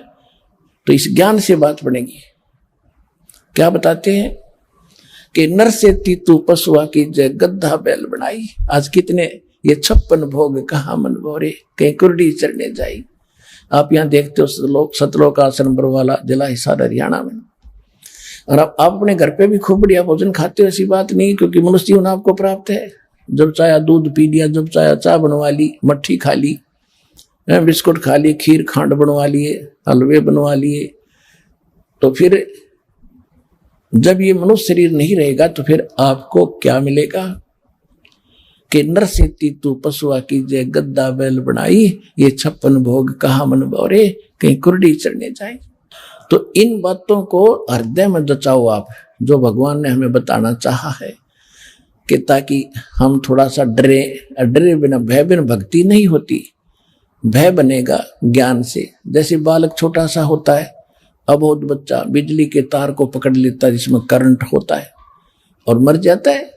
तो इस ज्ञान से बात बनेगी। क्या बताते हैं कि नर से तीतू पशुआ की जय गद्दा बैल बनाई। आज कितने ये 56 भोग कहाँ मन भोरे, कहीं कुर्डी चढ़ने जाई। आप यहाँ देखते हो सतलोक आश्रम बरवाला जिला हिसार हरियाणा में, और आप अपने घर पे भी खूब बढ़िया भोजन खाते हो, ऐसी बात नहीं, क्योंकि मनुष्य जीवन आपको प्राप्त है। जब चाहे दूध पी लिया, जब चाहे चाय बनवा ली, मट्ठी खा ली, बिस्कुट खा ली, खीर खांड बनवा लिए, हलवे बनवा लिए। तो फिर जब ये मनुष्य शरीर नहीं रहेगा तो फिर आपको क्या मिलेगा कि नर से तीतू पशुआ की जय गद्दा बैल बनाई, ये 56 भोग कहा मन भोरे, कहीं कुर्डी चढ़ने जाए। तो इन बातों को हृदय में जचाओ आप, जो भगवान ने हमें बताना चाहा है, कि ताकि हम थोड़ा सा डरे बिना, भय बिना भक्ति नहीं होती। भय बनेगा ज्ञान से। जैसे बालक छोटा सा होता है, अबोध बच्चा बिजली के तार को पकड़ लेता है जिसमें करंट होता है और मर जाता है।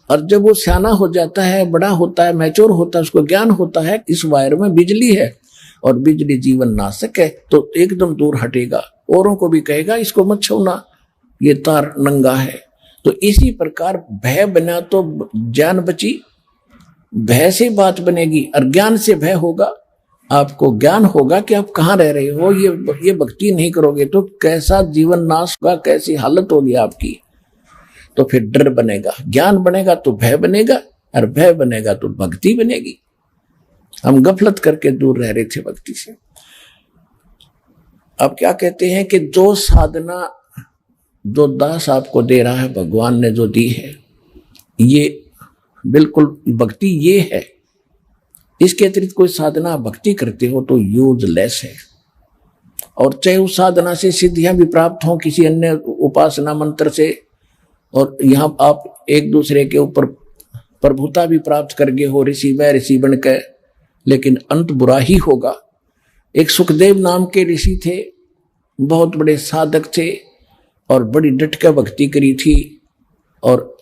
और जब वो सियाना हो जाता है, बड़ा होता है, मैच्योर होता है, उसको ज्ञान होता है इस वायर में बिजली है और बिजली जीवन नाशक है, तो एकदम दूर हटेगा, औरों को भी कहेगा इसको मत छूना, ये तार नंगा है। तो इसी प्रकार भय बना तो ज्ञान बची, भय से बात बनेगी और ज्ञान से भय होगा। आपको ज्ञान होगा कि आप कहाँ रह रहे हो। ये भक्ति नहीं करोगे तो कैसा जीवन नाश होगा, कैसी हालत होगी आपकी। तो फिर डर बनेगा, ज्ञान बनेगा तो भय बनेगा, और भय बनेगा तो भक्ति बनेगी। हम गफलत करके दूर रह रहे थे भक्ति से। अब क्या कहते हैं कि जो साधना जो दास आपको दे रहा है, भगवान ने जो दी है, ये बिल्कुल भक्ति ये है। इसके अतिरिक्त कोई साधना भक्ति करते हो तो यूजलेस है। और चाहे उस साधना से सिद्धियां भी प्राप्त हों किसी अन्य उपासना मंत्र से, और यहाँ आप एक दूसरे के ऊपर प्रभुता भी प्राप्त करके हो, ऋषि व ऋषि बन के, लेकिन अंत बुरा ही होगा। एक सुखदेव नाम के ऋषि थे, बहुत बड़े साधक थे और बड़ी डट के भक्ति करी थी, और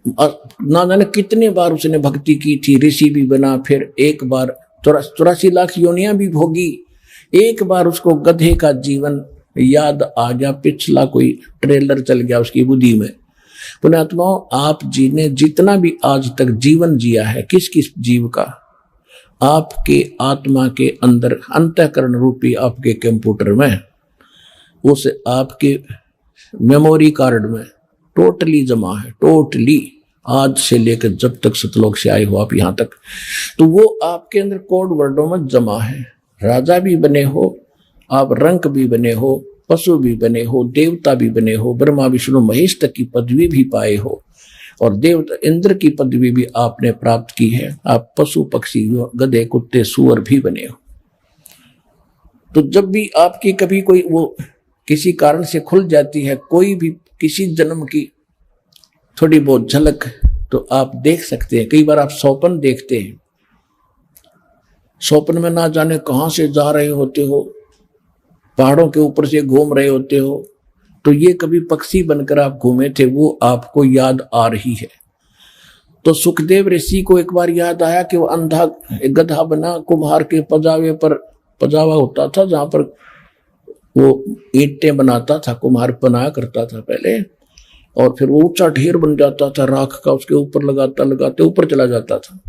ना जाने कितने बार उसने भक्ति की थी, ऋषि भी बना, फिर एक बार 84 लाख योनियां भी भोगी। एक बार उसको गधे का जीवन याद आ गया, पिछला कोई ट्रेलर चल गया उसकी बुद्धि में। पुण्यात्माओं, आप जी ने जितना भी आज तक जीवन जिया है, किस किस जीव का, आपके आत्मा के अंदर अंतःकरण रूपी आपके कंप्यूटर में, उस आपके मेमोरी कार्ड में टोटली जमा है, टोटली, आज से लेकर जब तक सतलोक से आए हो आप यहाँ तक, तो वो आपके अंदर कोड वर्डों में जमा है। राजा भी बने हो आप, रंक भी बने हो, पशु भी बने हो, देवता भी बने हो, ब्रह्मा विष्णु महेश तक की पदवी भी पाए हो, और देवता इंद्र की पदवी भी आपने प्राप्त की है। आप पशु पक्षी गधे कुत्ते सूअर भी बने हो। तो जब भी आपकी कभी कोई वो किसी कारण से खुल जाती है, कोई भी किसी जन्म की थोड़ी बहुत झलक, तो आप देख सकते हैं। कई बार आप स्वप्न देखते हैं, स्वप्न में ना जाने कहां से जा रहे होते हो, पहाड़ों के ऊपर से घूम रहे होते हो, तो ये कभी पक्षी बनकर आप घूमे थे, वो आपको याद आ रही है। तो सुखदेव ऋषि को एक बार याद आया कि वो अंधा गधा बना, कुम्हार के पजावे पर पजावा होता था जहां पर वो ईंटें बनाता था, कुम्हार बनाया करता था पहले, और फिर वो ऊंचा ढेर बन जाता था राख का, उसके ऊपर लगाता लगाते ऊपर चला जाता था।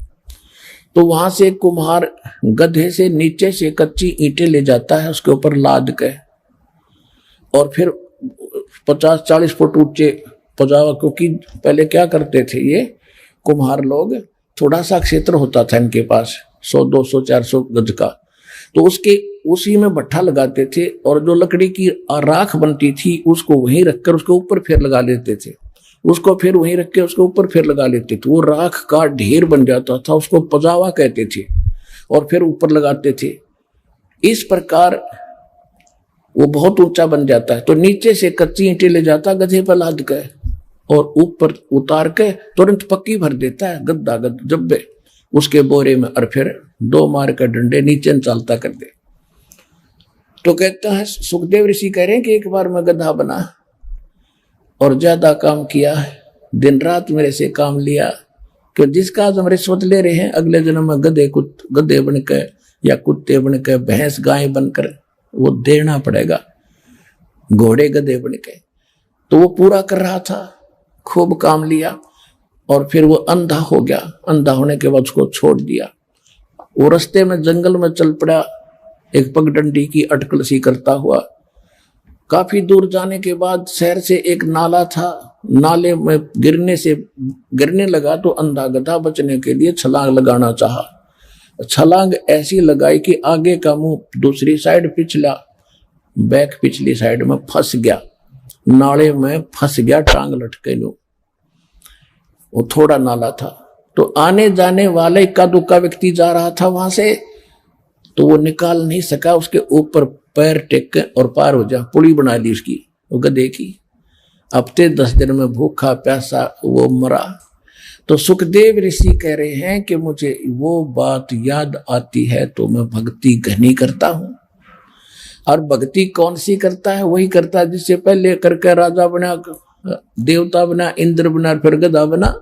तो वहां से कुम्हार गधे से नीचे से कच्ची ईंटें ले जाता है, उसके ऊपर लाद के, और फिर 50-40 फुट ऊंचे पजावा, क्योंकि पहले क्या करते थे ये कुम्हार लोग, थोड़ा सा क्षेत्र होता था इनके पास, 100-200-400 गज का, तो उसके उसी में भट्ठा लगाते थे, और जो लकड़ी की राख बनती थी उसको वहीं रखकर उसके ऊपर फिर लगा लेते थे, उसको फिर वहीं रख के उसके ऊपर फिर लगा लेते थे। वो राख का ढेर बन जाता था, उसको पजावा कहते थे, और फिर ऊपर लगाते थे। इस प्रकार वो बहुत ऊंचा बन जाता है। तो नीचे से कच्ची ईंटें ले जाता गधे पर लाद के, और ऊपर उतार के तुरंत पक्की भर देता है गद्दा जब्बे उसके बोरे में, और फिर 2 मार के डंडे नीचे चालता कर दे। तो कहता है सुखदेव ऋषि कह रहे हैं कि एक बार मैं गधा बना और ज्यादा काम किया, दिन रात मेरे से काम लिया, कि जिसका आज हम रिश्वत ले रहे हैं अगले जन्म में गधे बनकर या कुत्ते बनकर भैंस गाय बनकर वो देना पड़ेगा, घोड़े गधे बनकर। तो वो पूरा कर रहा था, खूब काम लिया और फिर वो अंधा हो गया। अंधा होने के बाद उसको छोड़ दिया। वो रास्ते में जंगल में चल पड़ा, एक पगडंडी की अटकल सी करता हुआ। काफी दूर जाने के बाद शहर से एक नाला था, नाले में गिरने लगा तो अंधा गधा बचने के लिए छलांग लगाना चाहा। छलांग ऐसी लगाई कि आगे का मुंह दूसरी साइड, पिछला बैक पिछली साइड में फंस गया, नाले में फंस गया, टांग लटके लो। वो थोड़ा नाला था तो आने जाने वाले इक्का दुक्का व्यक्ति जा रहा था वहां से, तो वो निकाल नहीं सका। उसके ऊपर पैर टेक और पार हो जा, पुली बना दी उसकी, वो गधे की। हफ्ते 10 दिन में भूखा प्यासा वो मरा। तो सुखदेव ऋषि कह रहे हैं कि मुझे वो बात याद आती है तो मैं भक्ति घनी करता हूं। और भक्ति कौन सी करता है? वही करता है जिससे पहले करके राजा बना, देवता बना, इंद्र बना, फिर गधा बना।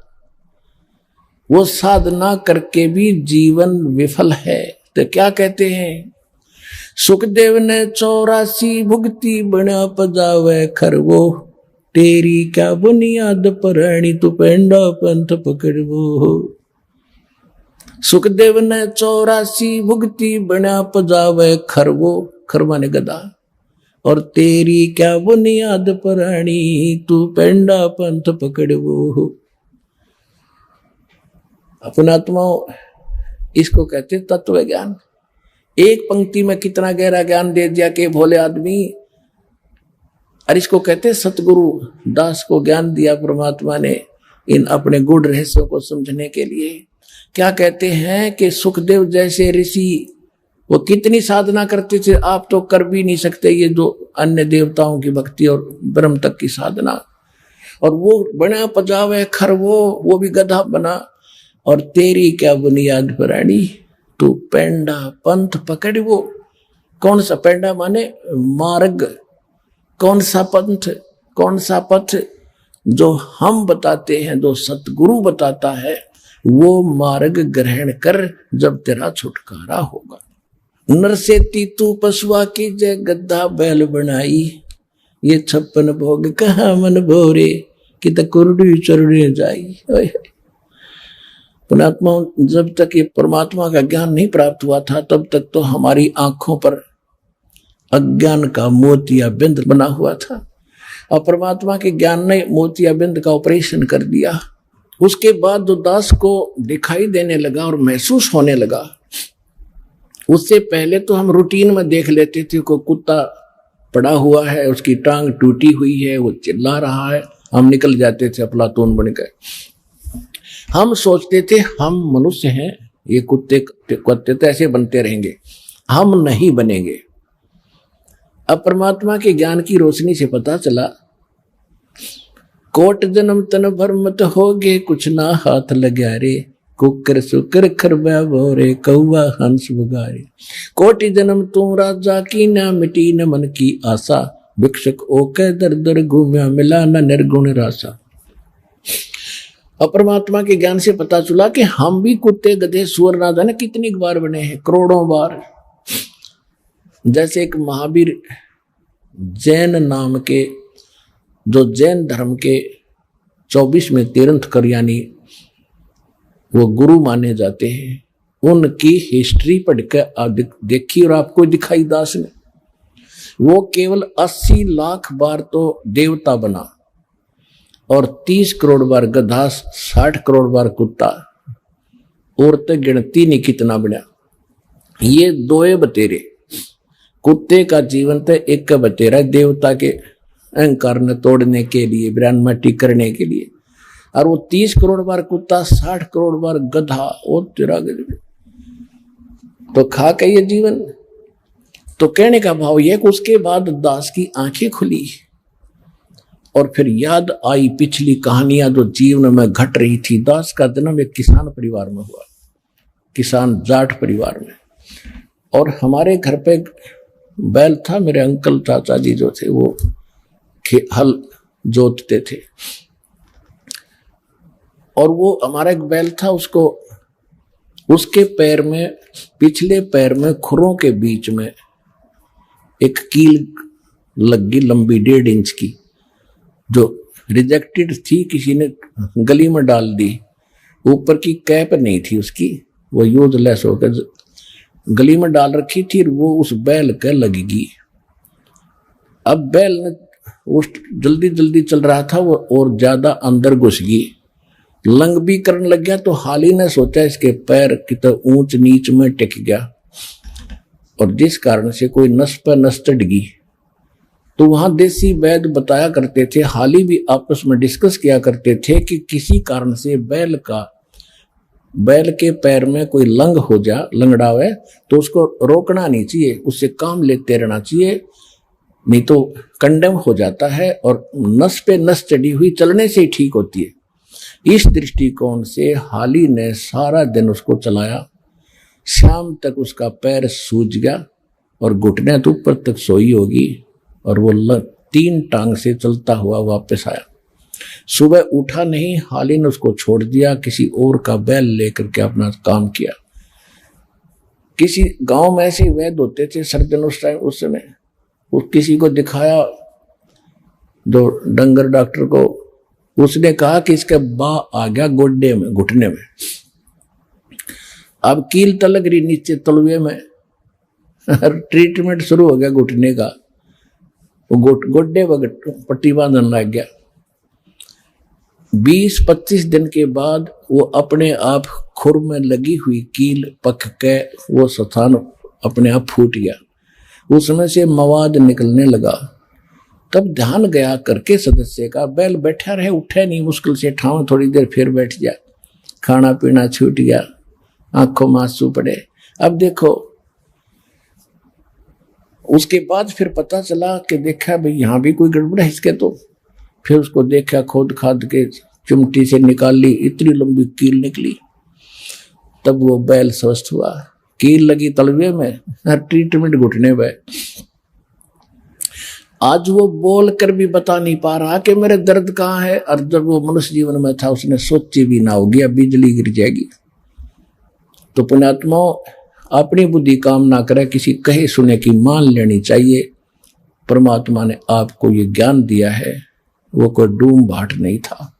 वो साधना करके भी जीवन विफल है। तो क्या कहते हैं? सुखदेव ने 84 भुगती बना पजावे खरवो, तेरी क्या बुनियाद पराणी तू पेंडा पंथ पकड़वो। सुखदेव ने 84 भुगती बना पजावे खरवो, खरवा ने गधा, और तेरी क्या बुनियाद पराणी तू पेंडा पंथ पकड़वो। अपनात्मा इसको कहते तत्व ज्ञान। एक पंक्ति में कितना गहरा ज्ञान दे दिया कि भोले आदमी। और इसको कहते सतगुरु दास को ज्ञान दिया परमात्मा ने इन अपने गुण रहस्यों को समझने के लिए। क्या कहते हैं कि सुखदेव जैसे ऋषि वो कितनी साधना करते थे, आप तो कर भी नहीं सकते ये जो अन्य देवताओं की भक्ति और ब्रह्म तक की साधना। और वो बना पजावे खरवो, वो भी गधा बना, और तेरी क्या बुनियाद पराणी तू पेंडा पंथ पकड़। वो कौन सा पेंडा माने मार्ग, कौन सा पंथ, कौन सा पथ जो हम बताते हैं, जो सतगुरु बताता है, वो मार्ग ग्रहण कर, जब तेरा छुटकारा होगा। नरसेती तू पशुआ की जय गद्दा बैल बनाई, ये 56 भोग कहाँ मन भोरे कि कुरडी चरड़े जाई। पुणात्मा जब तक ये परमात्मा का ज्ञान नहीं प्राप्त हुआ था तब तक तो हमारी आंखों पर अज्ञान का मोतिया बिंद बना हुआ था, और परमात्मा के ज्ञान ने मोतिया बिंद का ऑपरेशन कर दिया। उसके बाद जो दास को दिखाई देने लगा और महसूस होने लगा, उससे पहले तो हम रूटीन में देख लेते थे कोई कुत्ता पड़ा हुआ है, उसकी टांग टूटी हुई है, वो चिल्ला रहा है, हम निकल जाते थे अफलातून बनकर। हम सोचते थे हम मनुष्य हैं, ये कुत्ते तो ऐसे बनते रहेंगे, हम नहीं बनेंगे। अब परमात्मा के ज्ञान की रोशनी से पता चला, कोट जन्म तन भर मत होगे, कुछ ना हाथ लग्या रे, कुकर सुकर खरबा भोरे, कौवा हंस बुगारे। कोटि जन्म तू राजा की, ना मिटी न मन की आशा, भिक्षक ओके दर दर घूम्या, मिला न निर्गुण रासा। और परमात्मा के ज्ञान से पता चला कि हम भी कुत्ते गधे सुअर ना जाने कितनी बार बने हैं, करोड़ों बार। जैसे एक महावीर जैन नाम के, जो जैन धर्म के 24वें तीर्थंकर यानी वो गुरु माने जाते हैं, उनकी हिस्ट्री पढ़कर देखी और आपको दिखाई दास ने, वो केवल 80 लाख बार तो देवता बना और 30 करोड़ बार गधा, 60 करोड़ बार कुत्ता, और तो गिनती नहीं कितना बना। ये दोए बतेरे, कुत्ते का जीवन तो एक का बतेरा देवता के अहंकार ने तोड़ने के लिए, ब्रह्मटी करने के लिए, और वो 30 करोड़ बार कुत्ता, 60 करोड़ बार गधा, और तेरा गधा तो खा के ये जीवन। तो कहने का भाव यह कि उसके बाद दास की आंखें खुली और फिर याद आई पिछली कहानियां जो जीवन में घट रही थी। दास का जन्म एक किसान परिवार में हुआ, किसान जाट परिवार में, और हमारे घर पे बैल था। मेरे अंकल चाचा जी जो थे वो हल जोतते थे, और वो हमारा एक बैल था, उसको उसके पैर में, पिछले पैर में खुरों के बीच में एक कील लग गई लंबी 1.5 इंच की, जो रिजेक्टेड थी, किसी ने गली में डाल दी। ऊपर की कैप नहीं थी उसकी, वो यूजलेस होकर गली में डाल रखी थी, वो उस बैल के लगेगी। अब बैल उस जल्दी जल्दी चल रहा था वो, और ज्यादा अंदर घुस गई, लंग भी करने लग गया। तो हाली ने सोचा इसके पैर की तो ऊंच नीच में टिक गया, और जिस कारण से कोई नस पर नस चढ़ गई। तो वहां देसी वैद्य बताया करते थे, हाली भी आपस में डिस्कस किया करते थे कि किसी कारण से बैल के पैर में कोई लंग हो जा, लंगड़ावे, तो उसको रोकना नहीं चाहिए, उससे काम लेते रहना चाहिए, नहीं तो कंडेम हो जाता है, और नस पे नस चढ़ी हुई चलने से ही ठीक होती है। इस दृष्टिकोण से हाली ने सारा दिन उसको चलाया, शाम तक उसका पैर सूज गया और घुटने तो ऊपर तक सोई होगी, और वो 3 टांग से चलता हुआ वापस आया। सुबह उठा नहीं, हाली ने उसको छोड़ दिया, किसी और का बैल लेकर के अपना काम किया। किसी गांव में ऐसे वैद्य होते थे सर्जन उस टाइम, उस समय वो किसी को दिखाया, जो डंगर डॉक्टर को, उसने कहा कि इसका बा आ गया गोड्डे में, घुटने में, अब कील तलक रही नीचे तलवे में, ट्रीटमेंट शुरू हो गया घुटने का, वो गोड्डे पर पट्टी बांधने लग गया। 20-25 दिन के बाद वो अपने आप खुर में लगी हुई कील पक के वो स्थान अपने आप फूट गया, उसमें से मवाद निकलने लगा। तब ध्यान गया करके सदस्य का, बैल बैठा रहे, उठे नहीं, मुश्किल से ठाव, थोड़ी देर फिर बैठ गया, खाना पीना छूट गया, आंखों में आंसू पड़े। अब देखो, उसके बाद फिर पता चला कि देखा भाई यहाँ भी कोई गड़बड़ है इसके, तो फिर उसको देखा, खोद खाद के चिमटी से निकाल ली, इतनी लंबी कील निकली। तब वो बैल स्वस्थ हुआ, कील लगी तलवे में, ट्रीटमेंट घुटने में। आज वो बोल कर भी बता नहीं पा रहा कि मेरे दर्द कहाँ है, और जब वो मनुष्य जीवन में था उसने सोची भी ना होगी अब बिजली गिर जाएगी। तो पुण्यात्मा, अपनी बुद्धि काम ना करे, किसी कहे सुने की मान लेनी चाहिए। परमात्मा ने आपको ये ज्ञान दिया है, वो कोई डूम भाट नहीं था,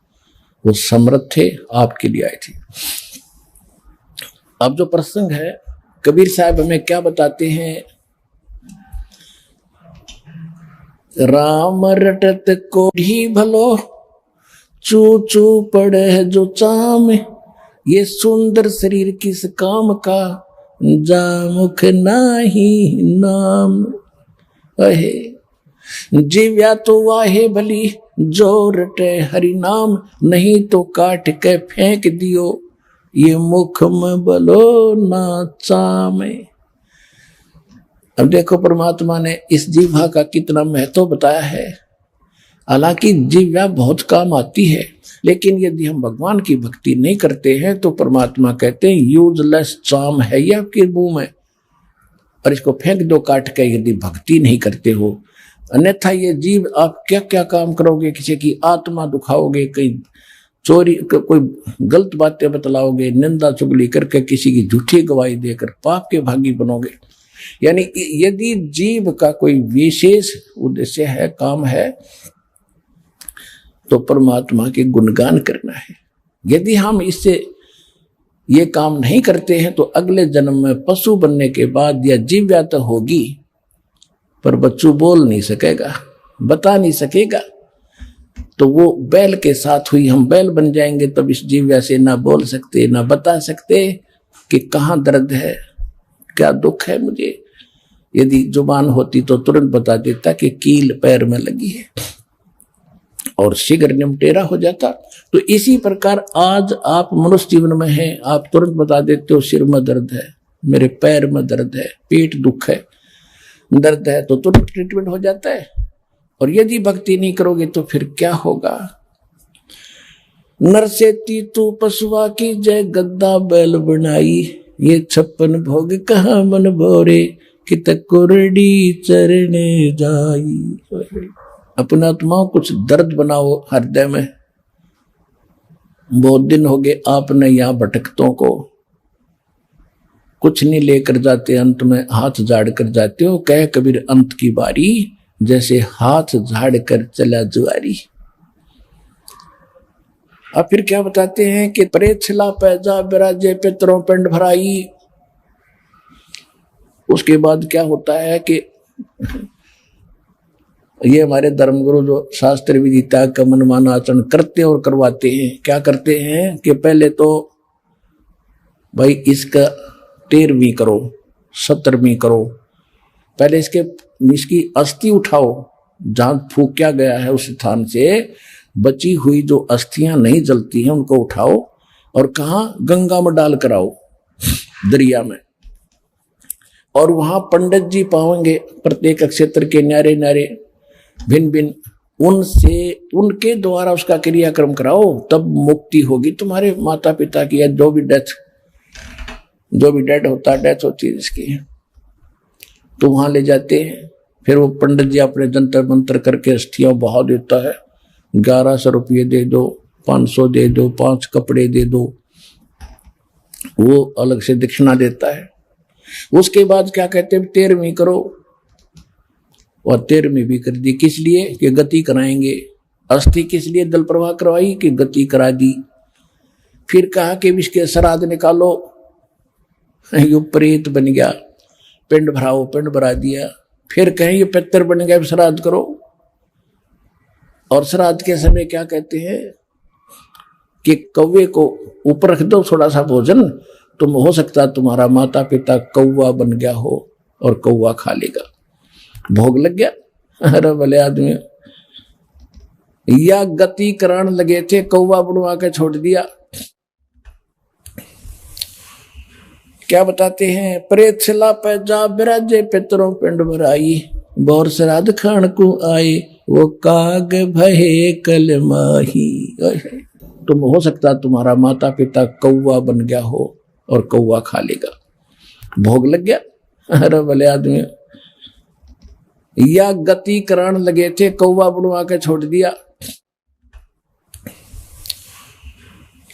वो समर्थ थे, आपके लिए आए थे। अब जो प्रसंग है, कबीर साहब हमें क्या बताते हैं, राम रटत को ही भलो, चू चू पड़े जो चाम, ये सुंदर शरीर किस काम का, जा मुख नाही नाम। अहे जीव्या तो वाहे भली, जो रटे हरि नाम, नहीं तो काट के फेंक दियो, ये मुख में बलो ना चामे। अब देखो परमात्मा ने इस जीवा का कितना महत्व बताया है। हालांकि जीवा बहुत काम आती है, लेकिन यदि हम भगवान की भक्ति नहीं करते हैं तो परमात्मा कहते हैं यूजलेस चाम है ये आपके मुंह में, और इसको फेंक दो काट के, यदि भक्ति नहीं करते हो। अन्यथा ये जीव आप क्या क्या काम करोगे, किसी की आत्मा दुखाओगे, कहीं चोरी, कोई गलत बातें बतलाओगे, निंदा चुगली करके किसी की झूठी गवाही देकर पाप के भागी बनोगे। यानी यदि जीव का कोई विशेष उद्देश्य है, काम है, तो परमात्मा के गुणगान करना है। यदि हम इससे ये काम नहीं करते हैं तो अगले जन्म में पशु बनने के बाद यह जीव्या तो होगी, पर बच्चू बोल नहीं सकेगा, बता नहीं सकेगा। तो वो बैल के साथ हुई, हम बैल बन जाएंगे, तब इस जीव्या से ना बोल सकते, ना बता सकते कि कहाँ दर्द है, क्या दुख है मुझे। यदि जुबान होती तो तुरंत बता देता कि कील पैर में लगी है, और शीघ्र निमटेरा हो जाता। तो इसी प्रकार आज आप मनुष्य जीवन में हैं, आप तुरंत बता देते हो सिर में दर्द है, मेरे पैर में दर्द है, पेट दुख है, दर्द है, तो तुरंत ट्रीटमेंट हो जाता है। और यदि भक्ति नहीं करोगे तो फिर क्या होगा। नर से तीतू पशुआ की जय, गद्दा बैल बनाई, ये 56 भोग कहाँ मन भोरे, कित कुरडी चरने जाई। अपना आत्मा कुछ दर्द बनाओ हृदय में, बहुत दिन हो गए आपने यहाँ भटकतों को, कुछ नहीं लेकर जाते, अंत में हाथ झाड़ कर जाते हो। कह कबीर अंत की बारी, जैसे हाथ झाड़ कर चला जुआरी। अब फिर क्या बताते हैं कि परेछला पैजा बिराजे पितरों पिंड भराई। उसके बाद क्या होता है कि ये हमारे धर्मगुरु जो शास्त्र विधि त्याग का मनमाना आचरण करते और करवाते हैं, क्या करते हैं कि पहले तो भाई इसका 13वीं करो, 17वीं करो, पहले इसकी अस्थि उठाओ, जहां फूंका गया है उस स्थान से बची हुई जो अस्थियां नहीं जलती हैं उनको उठाओ और कहां गंगा में डाल कर आओ, दरिया में। और वहां पंडित जी पाओगे प्रत्येक क्षेत्र के न्यारे न्यारे भिन्न भिन्न, उनके द्वारा उसका क्रियाक्रम कराओ, तब मुक्ति होगी तुम्हारे माता पिता की, या जो भी डेथ होता है, डेथ होती है जिसकी, तो वहां ले जाते हैं। फिर वो पंडित जी अपने जंतर मंत्र करके अस्थियां बहा देता है। 1100 रुपये दे दो, 500 दे दो, 5 कपड़े दे दो, वो अलग से दक्षिणा देता है। उसके बाद क्या कहते हैं 13वीं करो, और 13वीं भी कर दी। किस लिए? कि गति कराएंगे। अस्थि किस लिए दल प्रवाह करवाई? कि गति करा दी। फिर कहा कि इसके श्राद्ध निकालो, ये प्रेत बन गया, पिंड भराओ, पिंड भरा दिया। फिर कहें ये पितर बन गया, श्राद्ध करो। और श्राद्ध के समय क्या कहते हैं कि कौवे को ऊपर रख दो थोड़ा सा भोजन, तुम हो सकता तुम्हारा माता पिता कौवा बन गया हो और कौवा खा लेगा। भोग लग गया। अरे भले आदमी, या गति कराने लगे थे, कौवा बनवा के छोड़ दिया। क्या बताते हैं? प्रेछला पैजा बिराजे पितरों पिंड भराई, बौर श्राद्ध खान को आए, वो काग भये कल माही। तुम हो सकता तुम्हारा माता पिता कौवा बन गया हो और कौवा खा लेगा। भोग लग गया। अरे भले आदमी, या गति कराने लगे थे, कौवा बनवा के छोड़ दिया।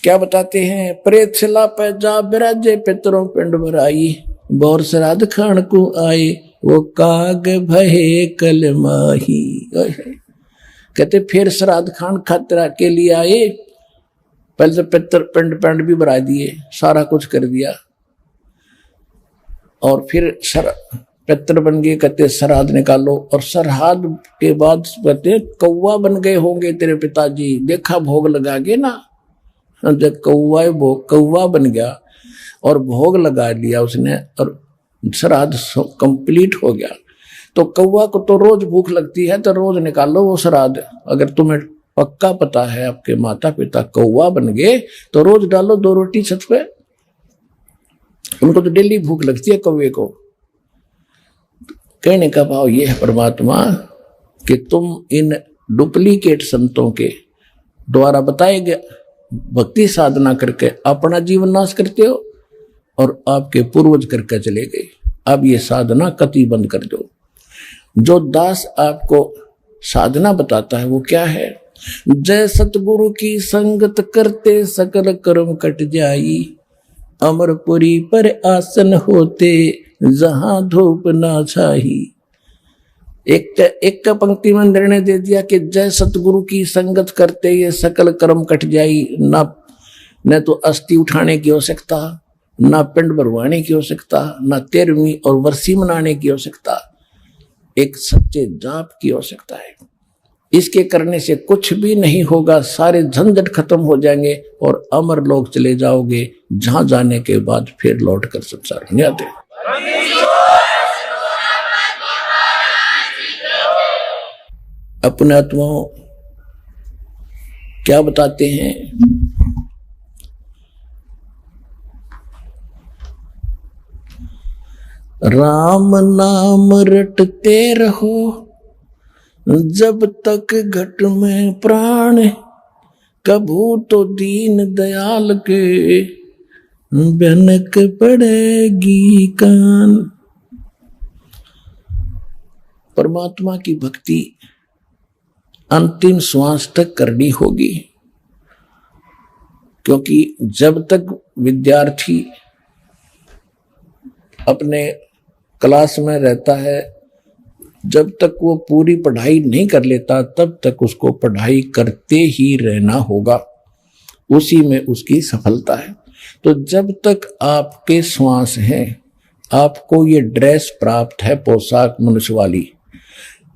क्या बताते हैं? प्रेछला पैजा बिराजे पितरों पिंड भराई, बौर श्राद्ध खान को आए, वो काग भये कल माही। कहते फिर श्राद्ध खान खतरा के लिए आए, पहले तो पितर पिंड भी भरा दिए, सारा कुछ कर दिया, और फिर पितर बन गए। कहते श्राद्ध निकालो, और श्राद्ध के बाद कहते कौवा बन गए होंगे तेरे पिताजी, देखा भोग लगा गए ना। जब कौवा बन गया और भोग लगा लिया उसने, और श्राद्ध कंप्लीट हो गया, तो कौवा को तो रोज भूख लगती है, तो रोज निकालो वो श्राद्ध। अगर तुम्हें पक्का पता है आपके माता पिता कौवा बन गए, तो रोज डालो 2 रोटी छत पे, उनको तो डेली भूख लगती है कौवे को। कहने का भाव ये है परमात्मा कि तुम इन डुप्लीकेट संतों के द्वारा बताए गए भक्ति साधना करके अपना जीवन नाश करते हो, और आपके पूर्वज करके चले गए। अब ये साधना कति बंद कर दो। जो दास आपको साधना बताता है वो क्या है? जय सतगुरु की संगत करते सकल कर्म कट जाई, अमरपुरी पर आसन होते जहां धूप ना छाई। एक पंक्ति में निर्णय दे दिया कि जय सतगुरु की संगत करते ये सकल कर्म कट जाई। न तो अस्थि उठाने की आवश्यकता, ना पिंड भरवाने की आवश्यकता, ना 13वीं और वर्षी मनाने की आवश्यकता, एक सच्चे जाप की आवश्यकता है। इसके करने से कुछ भी नहीं होगा, सारे झंझट खत्म हो जाएंगे और अमर लोग चले जाओगे, जहां जाने के बाद फिर लौट कर संसार नहीं आते। अपने आत्माओं क्या बताते हैं? राम नाम रटते रहो जब तक घट में प्राण, कभू तो दीन दयाल के भनक पड़ेगी कान। परमात्मा की भक्ति अंतिम श्वास तक करनी होगी। क्योंकि जब तक विद्यार्थी अपने क्लास में रहता है, जब तक वो पूरी पढ़ाई नहीं कर लेता, तब तक उसको पढ़ाई करते ही रहना होगा, उसी में उसकी सफलता है। तो जब तक आपके श्वास हैं, आपको ये ड्रेस प्राप्त है, पोशाक मनुष्य वाली,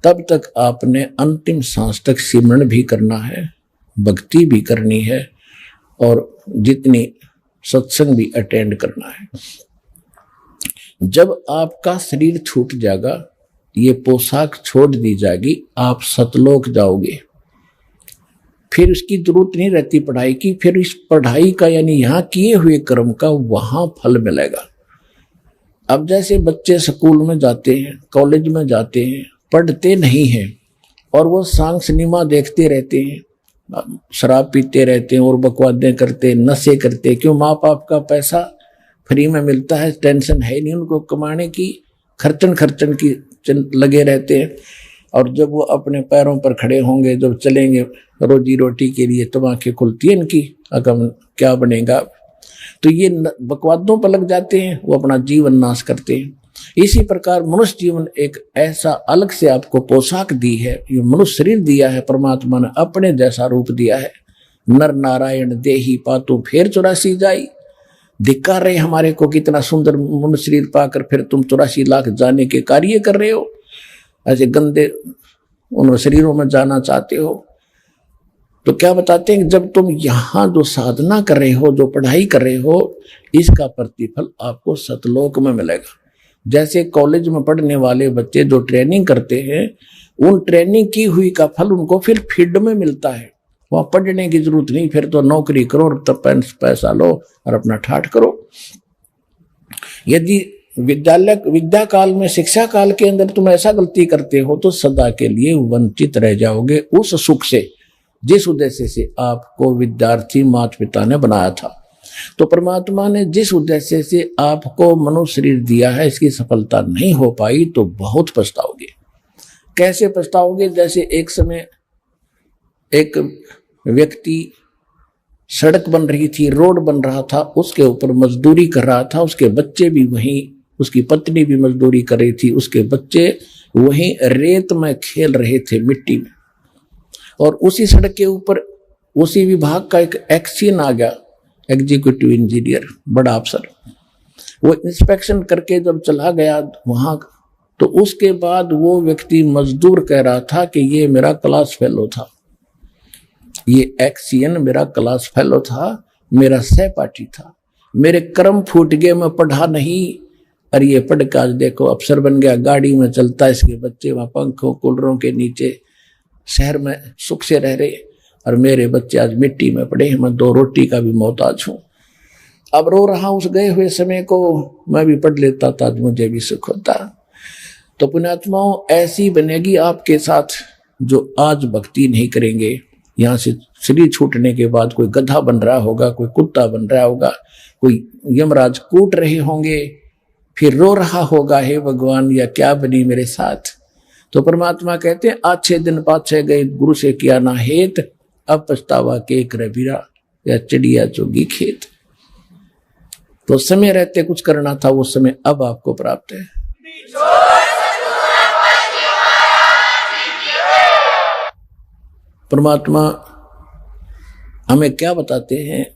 तब तक आपने अंतिम सांस तक सिमरण भी करना है, भक्ति भी करनी है और जितनी सत्संग भी अटेंड करना है। जब आपका शरीर छूट जाएगा, ये पोशाक छोड़ दी जाएगी, आप सतलोक जाओगे, फिर उसकी जरूरत नहीं रहती पढ़ाई की। फिर इस पढ़ाई का यानी यहाँ किए हुए कर्म का वहां फल मिलेगा। अब जैसे बच्चे स्कूल में जाते हैं, कॉलेज में जाते हैं, पढ़ते नहीं हैं और वो सांग सिनेमा देखते रहते हैं, शराब पीते रहते हैं और बकवादें करते, नशे करते। क्यों? माँ बाप का पैसा फ्री में मिलता है, टेंशन है नहीं उनको कमाने की, खर्चन की लगे रहते हैं। और जब वो अपने पैरों पर खड़े होंगे, जब चलेंगे रोजी रोटी के लिए, तब आंखें खुलती है इनकी, अगम क्या बनेगा। तो ये बकवादों पर लग जाते हैं, वो अपना जीवन नाश करते हैं। इसी प्रकार मनुष्य जीवन एक ऐसा अलग से आपको पोशाक दी है, ये मनुष्य शरीर दिया है, परमात्मा ने अपने जैसा रूप दिया है। नर नारायण देही पातु फेर 84 जाई। धिक्कार रहे हमारे को, कितना सुंदर मनुष्य शरीर पाकर फिर तुम 84 लाख जाने के कार्य कर रहे हो, ऐसे गंदे उन शरीरों में जाना चाहते हो। तो क्या बताते हैं कि जब तुम यहाँ जो साधना कर रहे हो, जो पढ़ाई कर रहे हो, इसका प्रतिफल आपको सतलोक में मिलेगा। जैसे कॉलेज में पढ़ने वाले बच्चे जो ट्रेनिंग करते हैं, उन ट्रेनिंग की हुई का फल उनको फिर फील्ड में मिलता है। वहां पढ़ने की जरूरत नहीं, फिर तो नौकरी करो, तब पैसा लो और अपना ठाठ करो। यदि विद्या काल में, शिक्षा काल के अंदर तुम ऐसा गलती करते हो तो सदा के लिए वंचित रह जाओगे उस सुख से, जिस उद्देश्य से आपको विद्यार्थी माता पिता ने बनाया था। तो परमात्मा ने जिस उद्देश्य से आपको मनुष्य शरीर दिया है, इसकी सफलता नहीं हो पाई तो बहुत पछताओगे। कैसे पछताओगे? जैसे एक समय एक व्यक्ति, सड़क बन रही थी, रोड बन रहा था, उसके ऊपर मजदूरी कर रहा था, उसके बच्चे भी वहीं, उसकी पत्नी भी मजदूरी कर रही थी, उसके बच्चे वहीं रेत में खेल रहे थे, मिट्टी में। और उसी सड़क के ऊपर उसी विभाग का एक एक्सीन आ गया, एग्जीक्यूटिव इंजीनियर, बड़ा अफसर। वो इंस्पेक्शन करके जब चला गया वहां, तो उसके बाद वो व्यक्ति मजदूर कह रहा था कि ये मेरा क्लास फेलो था, ये एक्सीएन मेरा क्लास फेलो था, मेरा सहपाठी था, मेरे कर्म फूट गए, मैं पढ़ा नहीं, और ये पढ़ के आज देखो अफसर बन गया, गाड़ी में चलता, इसके बच्चे वहां पंखों कूलरों के नीचे शहर में सुख से रह रहे, और मेरे बच्चे आज मिट्टी में पड़े हैं, मैं 2 रोटी का भी मोहताज हूं। अब रो रहा उस गए हुए समय को, मैं भी पढ़ लेता था, मुझे भी सुख होता। तो पुण्यात्माओं, ऐसी बनेगी आपके साथ जो आज भक्ति नहीं करेंगे। यहाँ से शरीर छूटने के बाद कोई गधा बन रहा होगा, कोई कुत्ता बन रहा होगा, कोई यमराज कूट रहे होंगे, फिर रो रहा होगा, हे भगवान या क्या बनी मेरे साथ। तो परमात्मा कहते हैं, अच्छे दिन पाछे गए, गुरु से किया ना हेत, अब पछतावा के रबीरा या चिड़िया चोगी खेत। तो समय रहते कुछ करना था, वो समय अब आपको प्राप्त है। परमात्मा हमें क्या बताते हैं,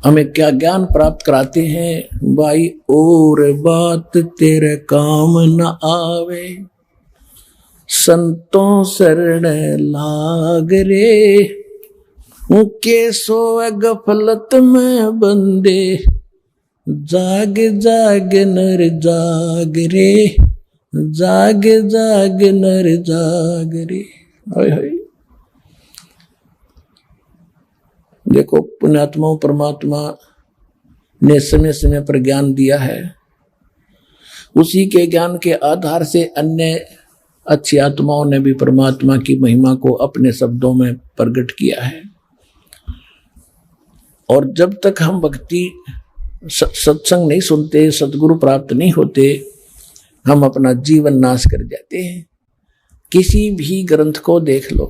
हमें क्या ज्ञान प्राप्त कराते हैं? भाई और बात तेरे काम न आवे, संतों शरण लाग रे, के सोए गफलत में बंदे, जाग जाग नर जाग रे, जाग जाग नर जाग रे। हाय हाय, देखो पुण्यात्माओं, परमात्मा ने समय समय पर ज्ञान दिया है, उसी के ज्ञान के आधार से अन्य अच्छी आत्माओं ने भी परमात्मा की महिमा को अपने शब्दों में प्रकट किया है। और जब तक हम भक्ति सत्संग नहीं सुनते, सतगुरु प्राप्त नहीं होते, हम अपना जीवन नाश कर जाते हैं। किसी भी ग्रंथ को देख लो,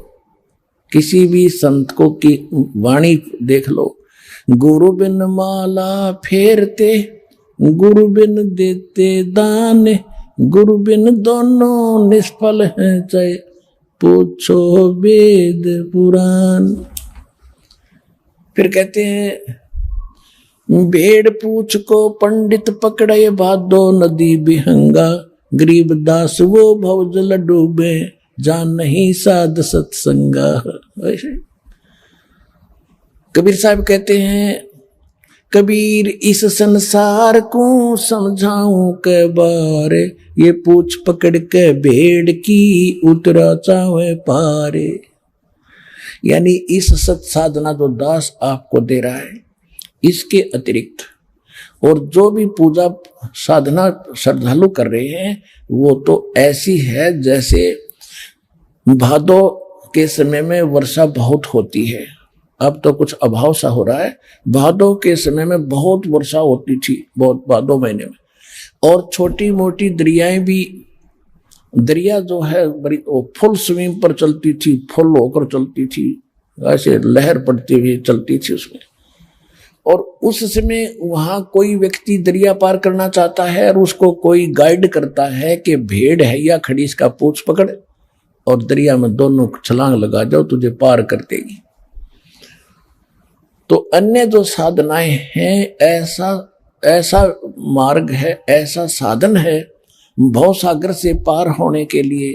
किसी भी संत को की वाणी देख लो, गुरु बिन माला फेरते, गुरु बिन देते दान, गुरु बिन दोनों निष्फल हैं, चाहे पूछो वेद पुराण। फिर कहते हैं भेड़ पूछ को पंडित पकड़े, भादो नदी बिहंगा, गरीब दास वो भवजल डूबे, जान नहीं साध सत्संगा। कबीर साहब कहते हैं कबीर इस संसार को समझाऊं के बारे, ये पूछ पकड़ के भेड़ की उतरा चाहे पारे। यानी इस सत साधना जो दास आपको दे रहा है, इसके अतिरिक्त और जो भी पूजा साधना श्रद्धालु कर रहे हैं वो तो ऐसी है जैसे भादो के समय में वर्षा बहुत होती है। अब तो कुछ अभाव सा हो रहा है, भादो के समय में बहुत वर्षा होती थी, बहुत भादो महीने में। और छोटी मोटी दरियाएं भी, दरिया जो है बड़ी वो फुल स्विंग पर चलती थी, फुल होकर चलती थी, ऐसे लहर पड़ती हुई चलती थी उसमें। और उस समय वहां कोई व्यक्ति दरिया पार करना चाहता है और उसको कोई गाइड करता है कि भेड़ है या खड़ी, इसका पूंछ पकड़ और दरिया में दोनों छलांग लगा जाओ, तुझे पार कर देगी। तो अन्य जो साधनाएं हैं, ऐसा मार्ग है, ऐसा साधन है भवसागर से पार होने के लिए।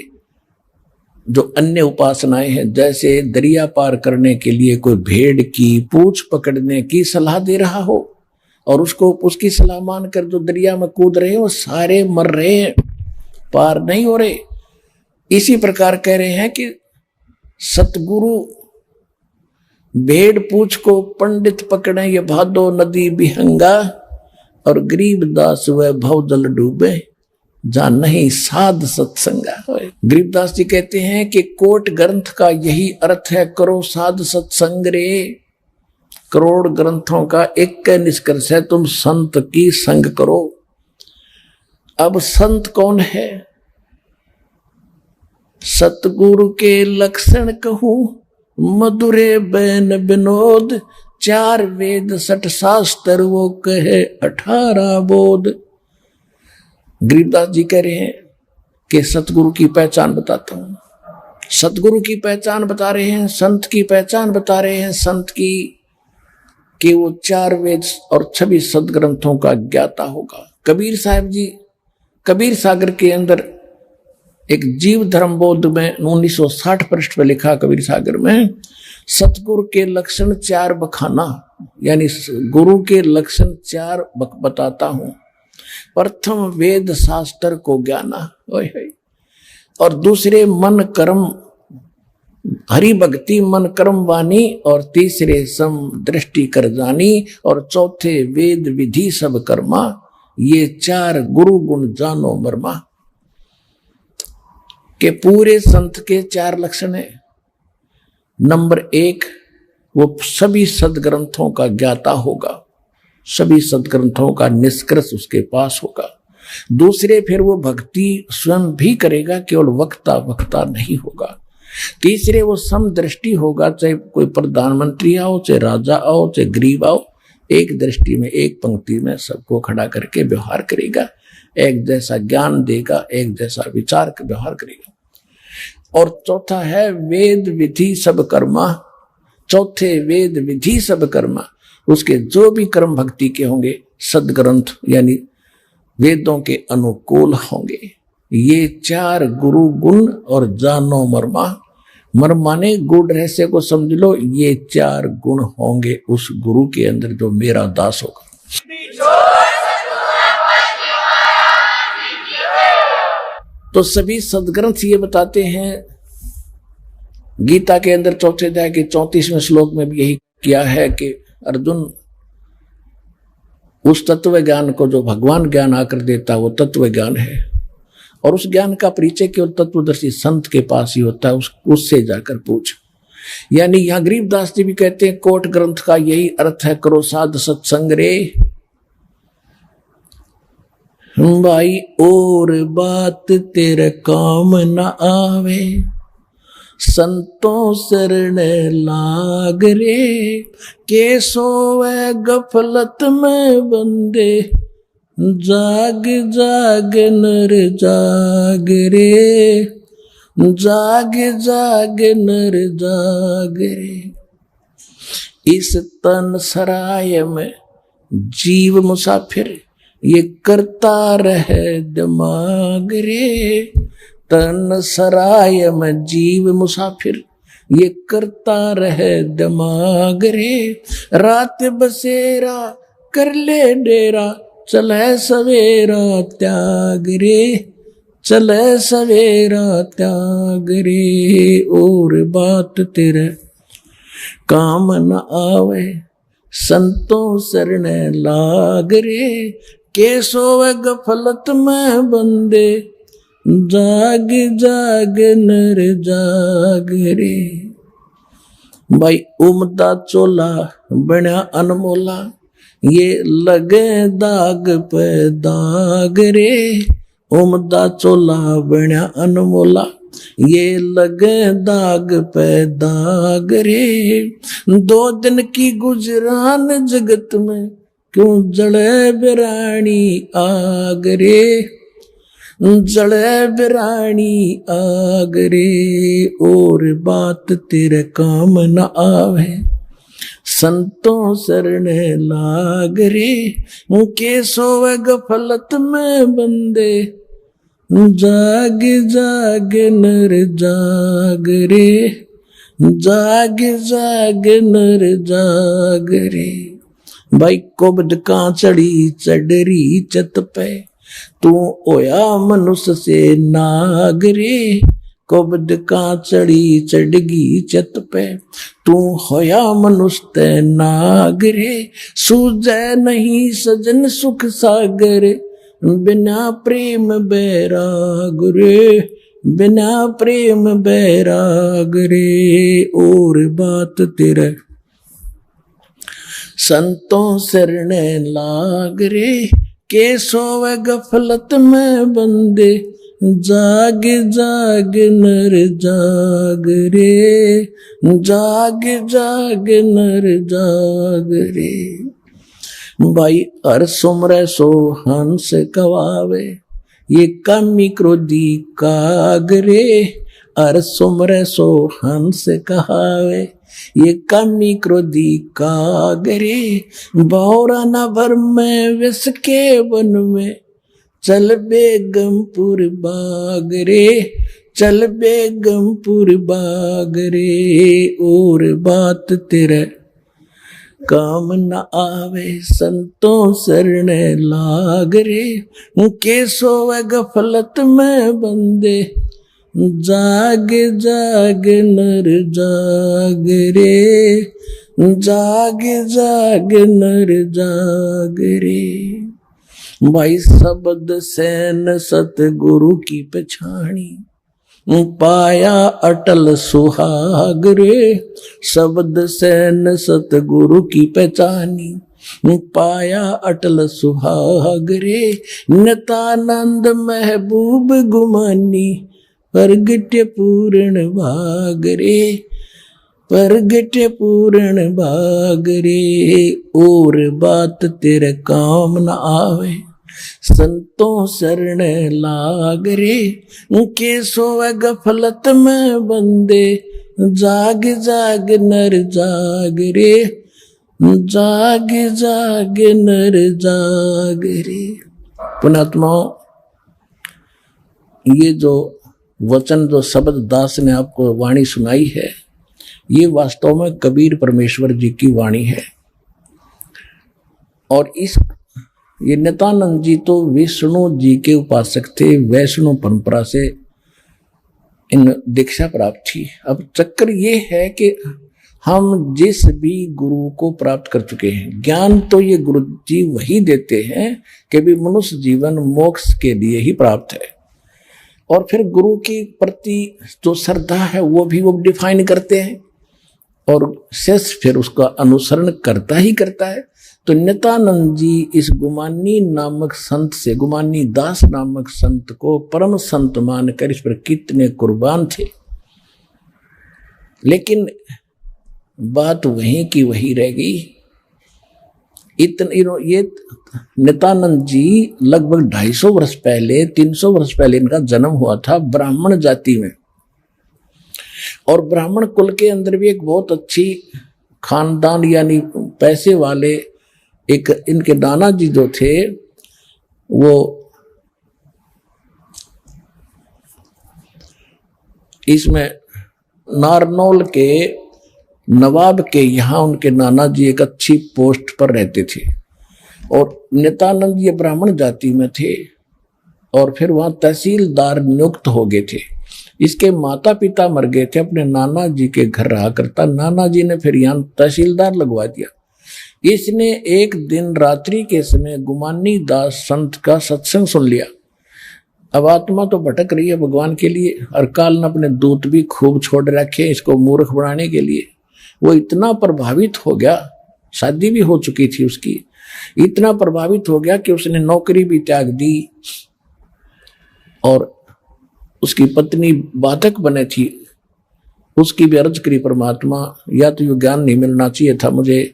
जो अन्य उपासनाएं हैं, जैसे दरिया पार करने के लिए कोई भेड़ की पूंछ पकड़ने की सलाह दे रहा हो और उसको उसकी सलाह मानकर जो दरिया में कूद रहे हैं वो सारे मर रहे हैं, पार नहीं हो रहे। इसी प्रकार कह रहे हैं कि सतगुरु भेड़ पूछ को पंडित पकड़े, ये भादो नदी बिहंगा, और गरीब दास वह भवजल डूबे, जान नहीं साध सत्संगा। गरीबदास जी कहते हैं कि कोट ग्रंथ का यही अर्थ है, करो साध सत्संग रे। करोड़ ग्रंथों का एक निष्कर्ष है, तुम संत की संग करो। अब संत कौन है? सतगुरु के लक्षण कहूं, मधुरे बैन विनोद, 4 वेद 60 शास्त्र वो कहे 18 बोध। गरीबदास जी कह रहे हैं कि सतगुरु की पहचान बताता हूं। सतगुरु की पहचान बता रहे हैं, संत की पहचान बता रहे हैं, संत की कि वो 4 वेद और 26 सदग्रंथों का ज्ञाता होगा। कबीर साहब जी कबीर सागर के अंदर एक जीव धर्म बोध में 1960 पृष्ठ पर लिखा, कबीर सागर में सतगुरु के लक्षण 4 बखाना, यानी गुरु के लक्षण 4 बताता हूं। प्रथम वेद शास्त्र को ज्ञाना, और दूसरे मन कर्म हरि भक्ति मन कर्म वाणी, और तीसरे सम दृष्टि कर जानी, और चौथे वेद विधि सब कर्मा, ये 4 गुरु गुण जानो मर्मा। के पूरे संत के 4 लक्षण है। नंबर 1, वो सभी सदग्रंथों का ज्ञाता होगा, सभी सदग्रंथों का निष्कर्ष उसके पास होगा। दूसरे, फिर वो भक्ति स्वयं भी करेगा, केवल वक्ता नहीं होगा। तीसरे, वो समदृष्टि होगा, चाहे कोई प्रधानमंत्री आओ, चाहे राजा आओ, चाहे गरीब आओ, एक दृष्टि में एक पंक्ति में सबको खड़ा करके व्यवहार करेगा, एक जैसा ज्ञान देगा, एक जैसा विचार का व्यवहार करेगा। और चौथा है वेद विधि सब कर्मा, चौथे वेद विधि सब कर्मा, उसके जो भी कर्म भक्ति के होंगे सदग्रंथ यानी वेदों के अनुकूल होंगे। ये 4 गुरु गुण और जानो मर्मा, मर्मा ने गुण रहस्य को समझ लो, ये 4 गुण होंगे उस गुरु के अंदर जो मेरा दास होगा। तो सभी सदग्रंथ ये बताते हैं, गीता के अंदर 4थे अध्याय के 34वें श्लोक में भी यही किया है कि अर्जुन, उस तत्व ज्ञान को जो भगवान ज्ञान आकर देता है वो तत्व ज्ञान है, और उस ज्ञान का परिचय केवल तत्वदर्शी संत के पास ही होता है, उससे जाकर पूछ। यानी यहां गरीबदास जी भी कहते हैं कोट ग्रंथ का यही अर्थ है, करो साध सत्संग रे भाई, और बात तेरे काम न आवे, संतों शरण लाग रे, के सोवे गफलत में बंदे, जाग जाग नर जाग रे, जाग जाग नर जाग रे। इस तन सराय में जीव मुसाफिर, ये करता रहे दिमाग रे। तन सराय में जीव मुसाफिर, ये करता रहे दिमाग रे। रात बसेरा कर ले डेरा, चले सवेरा त्याग रे, चले सवेरा त्याग रे। और बात तेरे काम न आवे, संतों शरण लाग रे, के सोवे गफलत में बंदे, जाग जाग नर जाग रे। भाई उमदा चोला बना अनमोला, ये लगे दाग पे दाग रे। उमदा चोला बना अनमोला, ये लगे दाग पे दाग रे। 2 दिन की गुजरान जगत में, क्यों जड़े बिरानी आग रे, जड़े बिरानी आग रे। और बात तेरे काम न आवे, संतों शरण लाग रे, के सोवे गफलत में बंदे, जाग जाग नर जाग रे, जाग जाग नर जाग रे। भाई कोबद का चढ़ी चढ़री चत पे, तू ओया मनुष्य से नाग रे। कोबद का चढ़ी चढ़गी चत पे, तू होया मनुष्य ते नाग रे। सूझे नहीं सजन सुख सागर, बिना प्रेम बैराग रे, बिना प्रेम बैराग रे। और बात तेरे संतों शरण लाग रे, के सोवे गफलत में बंदे, जाग जाग नर जाग रे, जाग जाग नर जाग रे। भाई हर सुमरे सो हंस कवावे, ये कामी क्रोधी काग रे। हर सुमरे सो हंस कहावे, ये कामी क्रोधी काग रे। बहुरा न भर में विष के वन में, चल बेगमपुर बाग रे, चल बेगमपुर बाग रे। और बात तेरे काम न आवे, संतों शरण लाग रे, के सोवे गफलत में बंदे, जाग जाग नर जाग रे, जाग जाग नर जाग रे। भाई शब्द सैन सतगुरु की पछाणी, पाया अटल सुहाग रे। शब्द सैन सतगुरु की पहचानी, पाया अटल सुहाग रे। नितानंद महबूब गुमानी, प्रगट्य पूर्ण भाग रे, प्रगट्य पूर्ण भाग रे। और बात तेरे काम न आवे, संतों शरण लाग रे, के सोवे गफलत में बंदे, जाग जाग नर जाग रे, जाग जाग नर जाग रे। पुणात्माओं, ये जो वचन जो शब्द दास ने आपको वाणी सुनाई है, ये वास्तव में कबीर परमेश्वर जी की वाणी है। और ये नित्यानंद जी तो विष्णु जी के उपासक थे, वैष्णव परंपरा से इन दीक्षा प्राप्त थी। अब चक्कर ये है कि हम जिस भी गुरु को प्राप्त कर चुके हैं, ज्ञान तो ये गुरु जी वही देते हैं कि भी मनुष्य जीवन मोक्ष के लिए ही प्राप्त है। और फिर गुरु के प्रति जो श्रद्धा है वो भी वो डिफाइन करते हैं, और शिष्य फिर उसका अनुसरण करता ही करता है। तो नित्यानंद जी इस गुमानी नामक संत से, गुमानी दास नामक संत को परम संत मानकर इस पर कितने कुर्बान थे। लेकिन बात वहीं की वही रह गई। ये नित्यानंद जी लगभग 250 वर्ष पहले, 300 वर्ष पहले इनका जन्म हुआ था ब्राह्मण जाति में। और ब्राह्मण कुल के अंदर भी एक बहुत अच्छी खानदान यानी पैसे वाले एक इनके नाना जी जो थे वो इसमें नारनौल के नवाब के यहाँ उनके नाना जी एक अच्छी पोस्ट पर रहते थे। और नित्यानंद ये ब्राह्मण जाति में थे और फिर वहाँ तहसीलदार नियुक्त हो गए थे। इसके माता पिता मर गए थे, अपने नाना जी के घर रहा करता। नाना जी ने फिर यहाँ तहसीलदार लगवा दिया। इसने एक दिन रात्रि के समय गुमानी दास संत का सत्संग सुन लिया। अब आत्मा तो भटक रही है भगवान के लिए, और काल ने अपने दूत भी खूब छोड़ रखे इसको मूर्ख बनाने के लिए। वो इतना प्रभावित हो गया, शादी भी हो चुकी थी उसकी, इतना प्रभावित हो गया कि उसने नौकरी भी त्याग दी। और उसकी पत्नी बाधक बने थी, उसकी भी अर्ज करी परमात्मा या तो ये ज्ञान नहीं मिलना चाहिए था मुझे,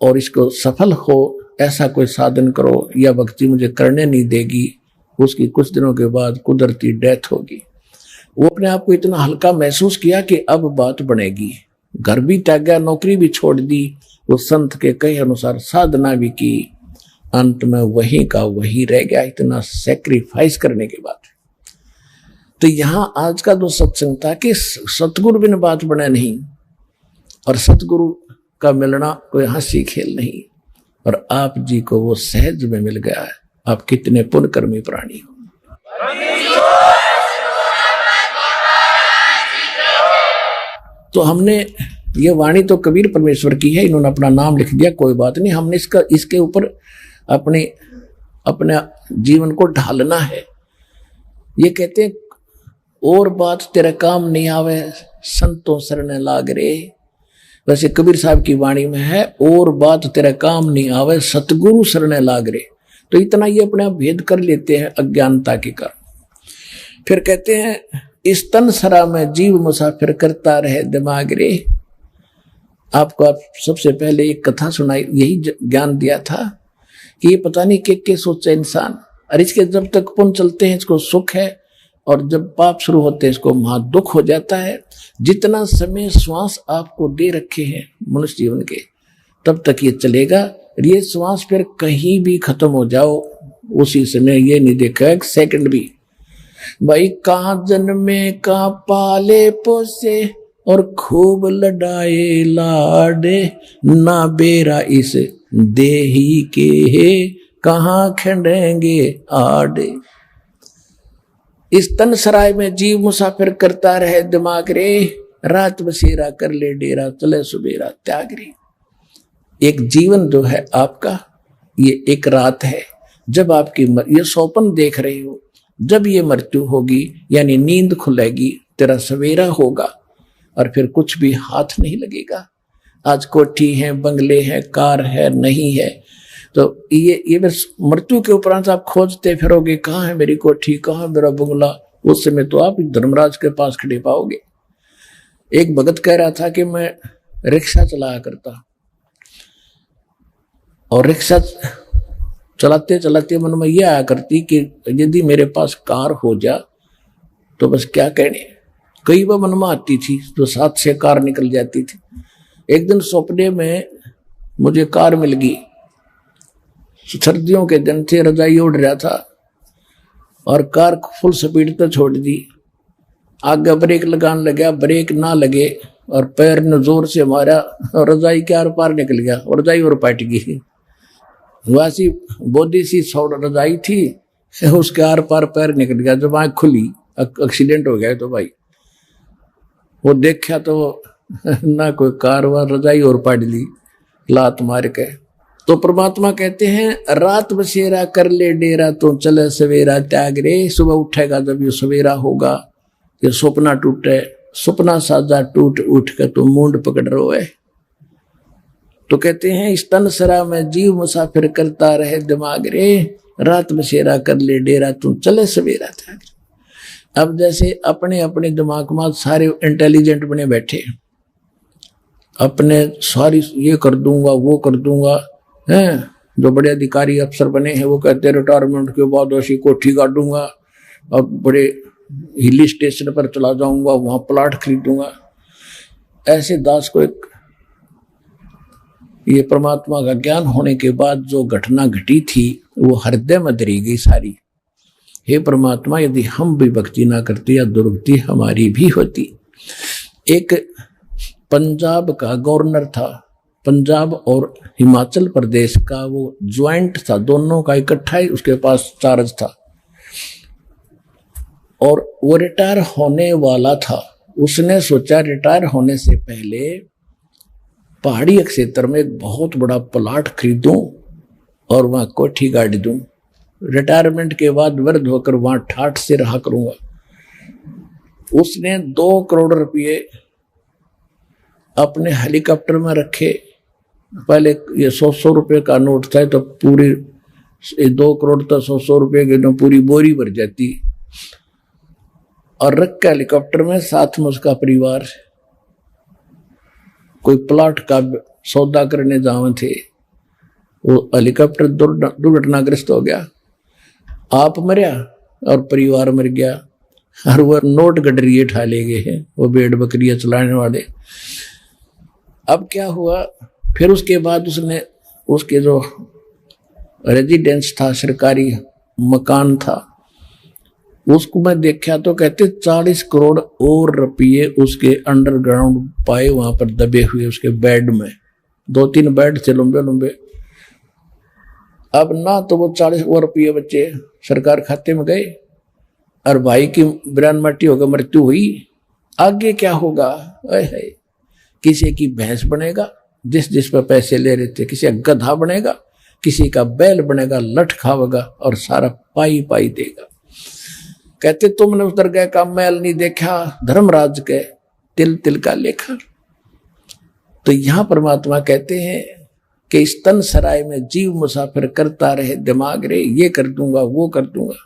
और इसको सफल हो ऐसा कोई साधन करो, या भक्ति मुझे करने नहीं देगी। उसकी कुछ दिनों के बाद कुदरती डेथ होगी। वो अपने आप को इतना हल्का महसूस किया कि अब बात बनेगी। घर भी त्यागा, नौकरी भी छोड़ दी, उस संत के कहे अनुसार साधना भी की, अंत में वही का वही रह गया इतना सेक्रीफाइस करने के बाद। तो यहाँ आज का जो सत्संग था कि सतगुरु बिन बात बने नहीं, और सतगुरु का मिलना कोई हंसी खेल नहीं, और आप जी को वो सहज में मिल गया है। आप कितने पुण्यकर्मी प्राणी हो। तो हमने ये वाणी तो कबीर परमेश्वर की है, इन्होंने अपना नाम लिख दिया, कोई बात नहीं। हमने इसके ऊपर अपने जीवन को ढालना है। ये कहते हैं और बात तेरे काम नहीं आवे संतों शरण लाग रे। वैसे कबीर साहब की वाणी में है और बात तेरे काम नहीं आवे सतगुरु शरण लाग रे। तो इतना ये अपने आप भेद कर लेते हैं अज्ञानता के कारण। फिर कहते हैं इस तन सरा में जीव मुसाफिर करता रहे दिमाग रे। आपको आप सबसे पहले एक कथा सुनाई, यही ज्ञान दिया था कि ये पता नहीं के सोचे इंसान, और इसके जब तक पुण्य चलते हैं इसको सुख है, और जब पाप शुरू होते हैं इसको महा दुख हो जाता है। जितना समय श्वास आपको दे रखे हैं मनुष्य जीवन के, तब तक ये चलेगा। ये श्वास फिर कहीं भी खत्म हो जाओ, उसी समय ये नहीं देखा एक सेकंड भी भाई कहाँ जन्मे कहाँ पाले पोसे और खूब लड़ाए लाडे, ना बेरा इस देही के है कहाँ खंडेंगे आडे। इस तन सराय में जीव मुसाफिर करता रहे दिमाग रे, रात बसेरा कर ले डेरा चले सुबेरा त्याग रे। एक जीवन जो है आपका ये एक रात है, जब आपकी ये सौपन देख रहे हो, जब ये मृत्यु होगी यानी नींद खुलेगी, तेरा सवेरा होगा और फिर कुछ भी हाथ नहीं लगेगा। आज कोठी है, बंगले हैं, कार है, नहीं है, तो ये बस मृत्यु के उपरांत आप खोजते फिरोगे कहाँ है मेरी कोठी, कहाँ मेरा बंगला। उस समय तो आप धर्मराज के पास खड़े पाओगे। एक भगत कह रहा था कि मैं रिक्शा चलाया करता, और रिक्शा चलाते चलाते मन में यह आया करती कि यदि मेरे पास कार हो जा तो बस क्या कहने। कई बार मन में आती थी तो साथ से कार निकल जाती थी। एक दिन सपने में मुझे कार मिल गई। सर्दियों के दिन थे, रजाई उड़ रहा था और कार फुल स्पीड पे छोड़ दी। आगे ब्रेक लगाने लगा, ब्रेक ना लगे और पैर ने जोर से मारा और रजाई के आर पार निकल गया और रजाई और पाट गई। वासी बोधी सी सौड़ रजाई थी, उसके आर पार पैर निकल गया। जब आँख खुली एक्सीडेंट हो गया। तो भाई वो देखा तो ना कोई कार व रजाई और पाट ली लात मार के। तो परमात्मा कहते हैं रात बसेरा कर ले डेरा तो चले सवेरा त्याग रे। सुबह उठेगा जब ये सवेरा होगा, ये सपना टूटे, सपना साजा टूट उठ के तो मुंड पकड़ रोए। तो कहते हैं इस तन सरा में जीव मुसाफिर करता रहे दिमाग रे, रात बसेरा कर ले डेरा तू चले सवेरा त्याग रे। अब जैसे अपने अपने दिमाग में सारे इंटेलिजेंट बने बैठे, अपने सारी ये कर दूंगा वो कर दूंगा हैं। जो बड़े अधिकारी अफसर बने हैं वो कहते हैं रिटायरमेंट के बाद ऐसी कोठी काटूंगा और बड़े हिली स्टेशन पर चला जाऊंगा, वहां प्लाट खरीदूंगा। ऐसे दास को एक ये परमात्मा का ज्ञान होने के बाद जो घटना घटी थी वो हृदय में धरी गई सारी। हे परमात्मा, यदि हम भी भक्ति ना करते या दुर्गति हमारी भी होती। एक पंजाब का गवर्नर था, पंजाब और हिमाचल प्रदेश का वो ज्वाइंट था, दोनों का इकट्ठा ही उसके पास चार्ज था और वो रिटायर होने वाला था। उसने सोचा रिटायर होने से पहले पहाड़ी क्षेत्र में एक बहुत बड़ा प्लाट खरीदूं और वहां कोठी गाड़ दूं, रिटायरमेंट के बाद वृद्ध होकर वहां ठाठ से रहा करूंगा। उसने 2 करोड़ रुपये अपने हेलीकॉप्टर में रखे। पहले ये 100 रुपये का नोट था तो पूरी 2 करोड़ तो 100 रुपये की तो पूरी बोरी भर जाती, और रख के हेलीकॉप्टर में साथ में उसका परिवार कोई प्लाट का सौदा करने जावे थे। वो हेलीकॉप्टर दुर्घटनाग्रस्त हो गया, आप मरिया और परिवार मर गया, और वो नोट गडरिए ठा ले गए हैं वो भेड़ बकरियां चलाने वाले। अब क्या हुआ, फिर उसके बाद उसने उसके जो रेजिडेंस था, सरकारी मकान था, उसको मैं देखा तो कहते 40 करोड़ और रुपये उसके अंडरग्राउंड पाए वहां पर दबे हुए उसके बेड में। 2-3 बेड थे लंबे लंबे। अब ना तो वो 40 और रुपये बच्चे सरकार खाते में गए, और भाई की बिरान मट्टी होकर मृत्यु हुई। आगे क्या होगा? किसी की भैंस बनेगा जिस जिस पर पैसे ले रहे थे, किसी का गधा बनेगा, किसी का बैल बनेगा, लठ खावेगा और सारा पाई पाई देगा। कहते तुमने उस दरगाह का मैल नहीं देखा, धर्मराज के तिल तिल का लेखा। तो यहां परमात्मा कहते हैं कि इस तन सराय में जीव मुसाफिर करता रहे दिमाग रे, ये कर दूंगा वो कर दूंगा,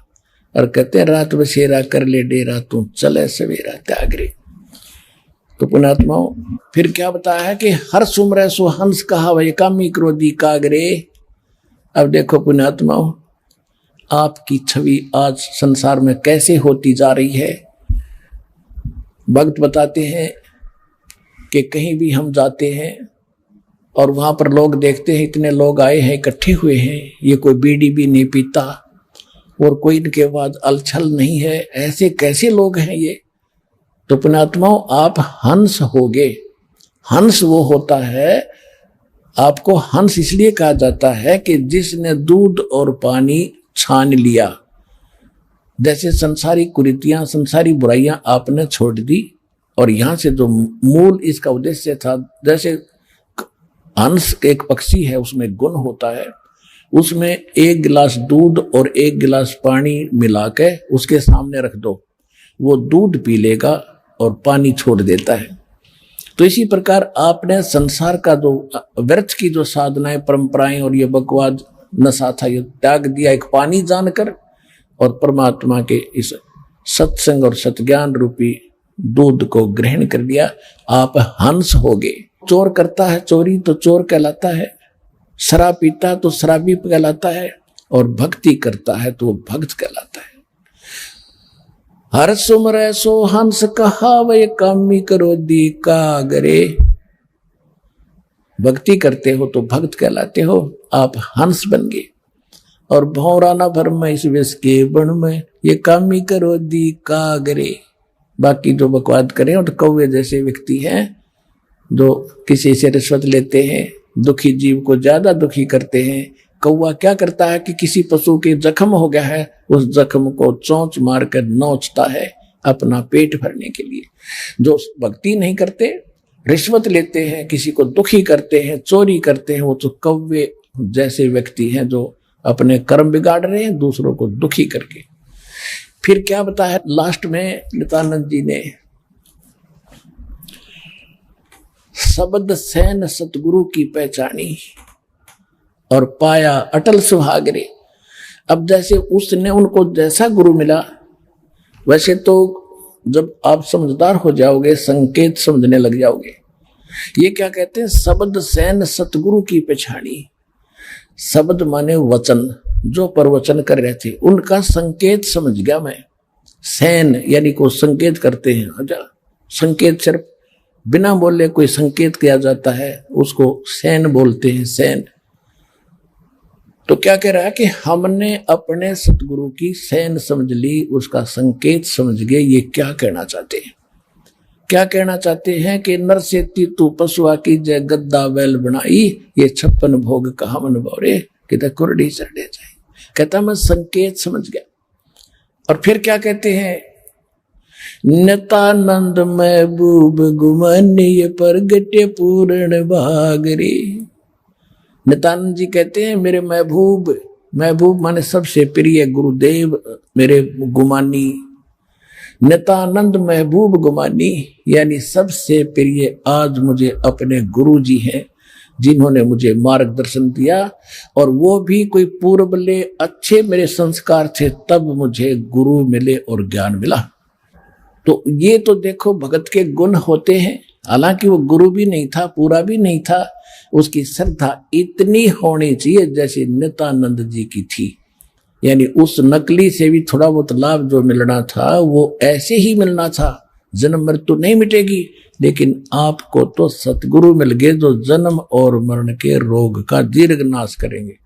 और कहते हैं रात बसेरा कर ले डेरा, तू चले सवेरा त्याग रे। तो पुण्यात्माओं फिर क्या बताया है कि हर सुमरे सो हंस कहा वही कामी क्रोधी कागरे। अब देखो पुण्यात्माओं, आपकी छवि आज संसार में कैसे होती जा रही है। भक्त बताते हैं कि कहीं भी हम जाते हैं और वहां पर लोग देखते हैं इतने लोग आए हैं, इकट्ठे हुए हैं, ये कोई बीड़ी भी नहीं पीता और कोई इनके बाद अलछल नहीं है, ऐसे कैसे लोग हैं ये। तो पुण्यात्माओं आप हंस होगे। हंस वो होता है, आपको हंस इसलिए कहा जाता है कि जिसने दूध और पानी छान लिया। जैसे संसारी कुरीतियां, संसारी बुराइयां आपने छोड़ दी, और यहां से जो मूल इसका उद्देश्य था, जैसे हंस एक पक्षी है उसमें गुण होता है, उसमें 1 गिलास दूध और 1 गिलास पानी मिला के उसके सामने रख दो, वो दूध पी लेगा और पानी छोड़ देता है। तो इसी प्रकार आपने संसार का जो व्यर्थ की जो साधनाएं, परंपराएं और ये बकवाद नशा था, ये त्याग दिया एक पानी जानकर, और परमात्मा के इस सत्संग और सतज्ञान रूपी दूध को ग्रहण कर लिया। आप हंस होगे। चोर करता है चोरी तो चोर कहलाता है, शराब पीता है तो शराबी कहलाता है, और भक्ति करता है तो भक्त कहलाता है। हर सुमरे सो हंस कहा वे कामी करो दी कागरे। भक्ति करते हो तो भक्त कहलाते हो, आप हंस बन गए। और भौरा ना भर में इस विष के बन में, ये कामी करो दी कागरे। बाकी जो बकवाद करें और तो कौवे जैसे व्यक्ति हैं जो किसी से रिश्वत लेते हैं, दुखी जीव को ज्यादा दुखी करते हैं। कौवा क्या करता है कि किसी पशु के जख्म हो गया है, उस जख्म को चोंच मारकर नोचता है अपना पेट भरने के लिए। जो भक्ति नहीं करते, रिश्वत लेते हैं, किसी को दुखी करते हैं, चोरी करते हैं, वो तो कौवे जैसे व्यक्ति हैं जो अपने कर्म बिगाड़ रहे हैं दूसरों को दुखी करके। फिर क्या बताया लास्ट में नित्यानंद जी ने, शब्द सैन सतगुरु की पहचानी और पाया अटल सुहागरे। अब जैसे उसने उनको जैसा गुरु मिला वैसे तो जब आप समझदार हो जाओगे, संकेत समझने लग जाओगे। ये क्या कहते हैं, शब्द सैन सतगुरु की पछाड़ी। शब्द माने वचन, जो प्रवचन कर रहे थे उनका संकेत समझ गया मैं। सैन यानी को संकेत करते हैं, अच्छा संकेत सिर्फ बिना बोले कोई संकेत किया जाता है, उसको सैन बोलते हैं, सैन। तो क्या कह रहा है कि हमने अपने सतगुरु की सैन समझ ली, उसका संकेत समझ गए। ये क्या कहना चाहते हैं? क्या कहना चाहते हैं कि नर से तू पशुआ की जय गद्दा बैल बनाई, ये 56 भोग कहा मन बोरे, कहता कुरडी चढ़े जाए। कहता मैं संकेत समझ गया। और फिर क्या कहते हैं, नितानंद महबूब गुमान्य प्रगटे पूर्ण भागरे। नितानंद जी कहते हैं मेरे महबूब, महबूब माने सबसे प्रिय गुरुदेव मेरे गुमानी। नितानंद महबूब गुमानी यानी सबसे प्रिय आज मुझे अपने गुरु जी हैं, जिन्होंने मुझे मार्गदर्शन दिया। और वो भी कोई पूर्वले अच्छे मेरे संस्कार थे, तब मुझे गुरु मिले और ज्ञान मिला। तो ये तो देखो भगत के गुण होते हैं। हालांकि वो गुरु भी नहीं था, पूरा भी नहीं था, उसकी श्रद्धा इतनी होनी चाहिए जैसे नित्यानंद जी की थी। यानी उस नकली से भी थोड़ा बहुत लाभ जो मिलना था वो ऐसे ही मिलना था। जन्म मृत्यु नहीं मिटेगी, लेकिन आपको तो सतगुरु मिल गए जो जन्म और मरण के रोग का दीर्घ नाश करेंगे।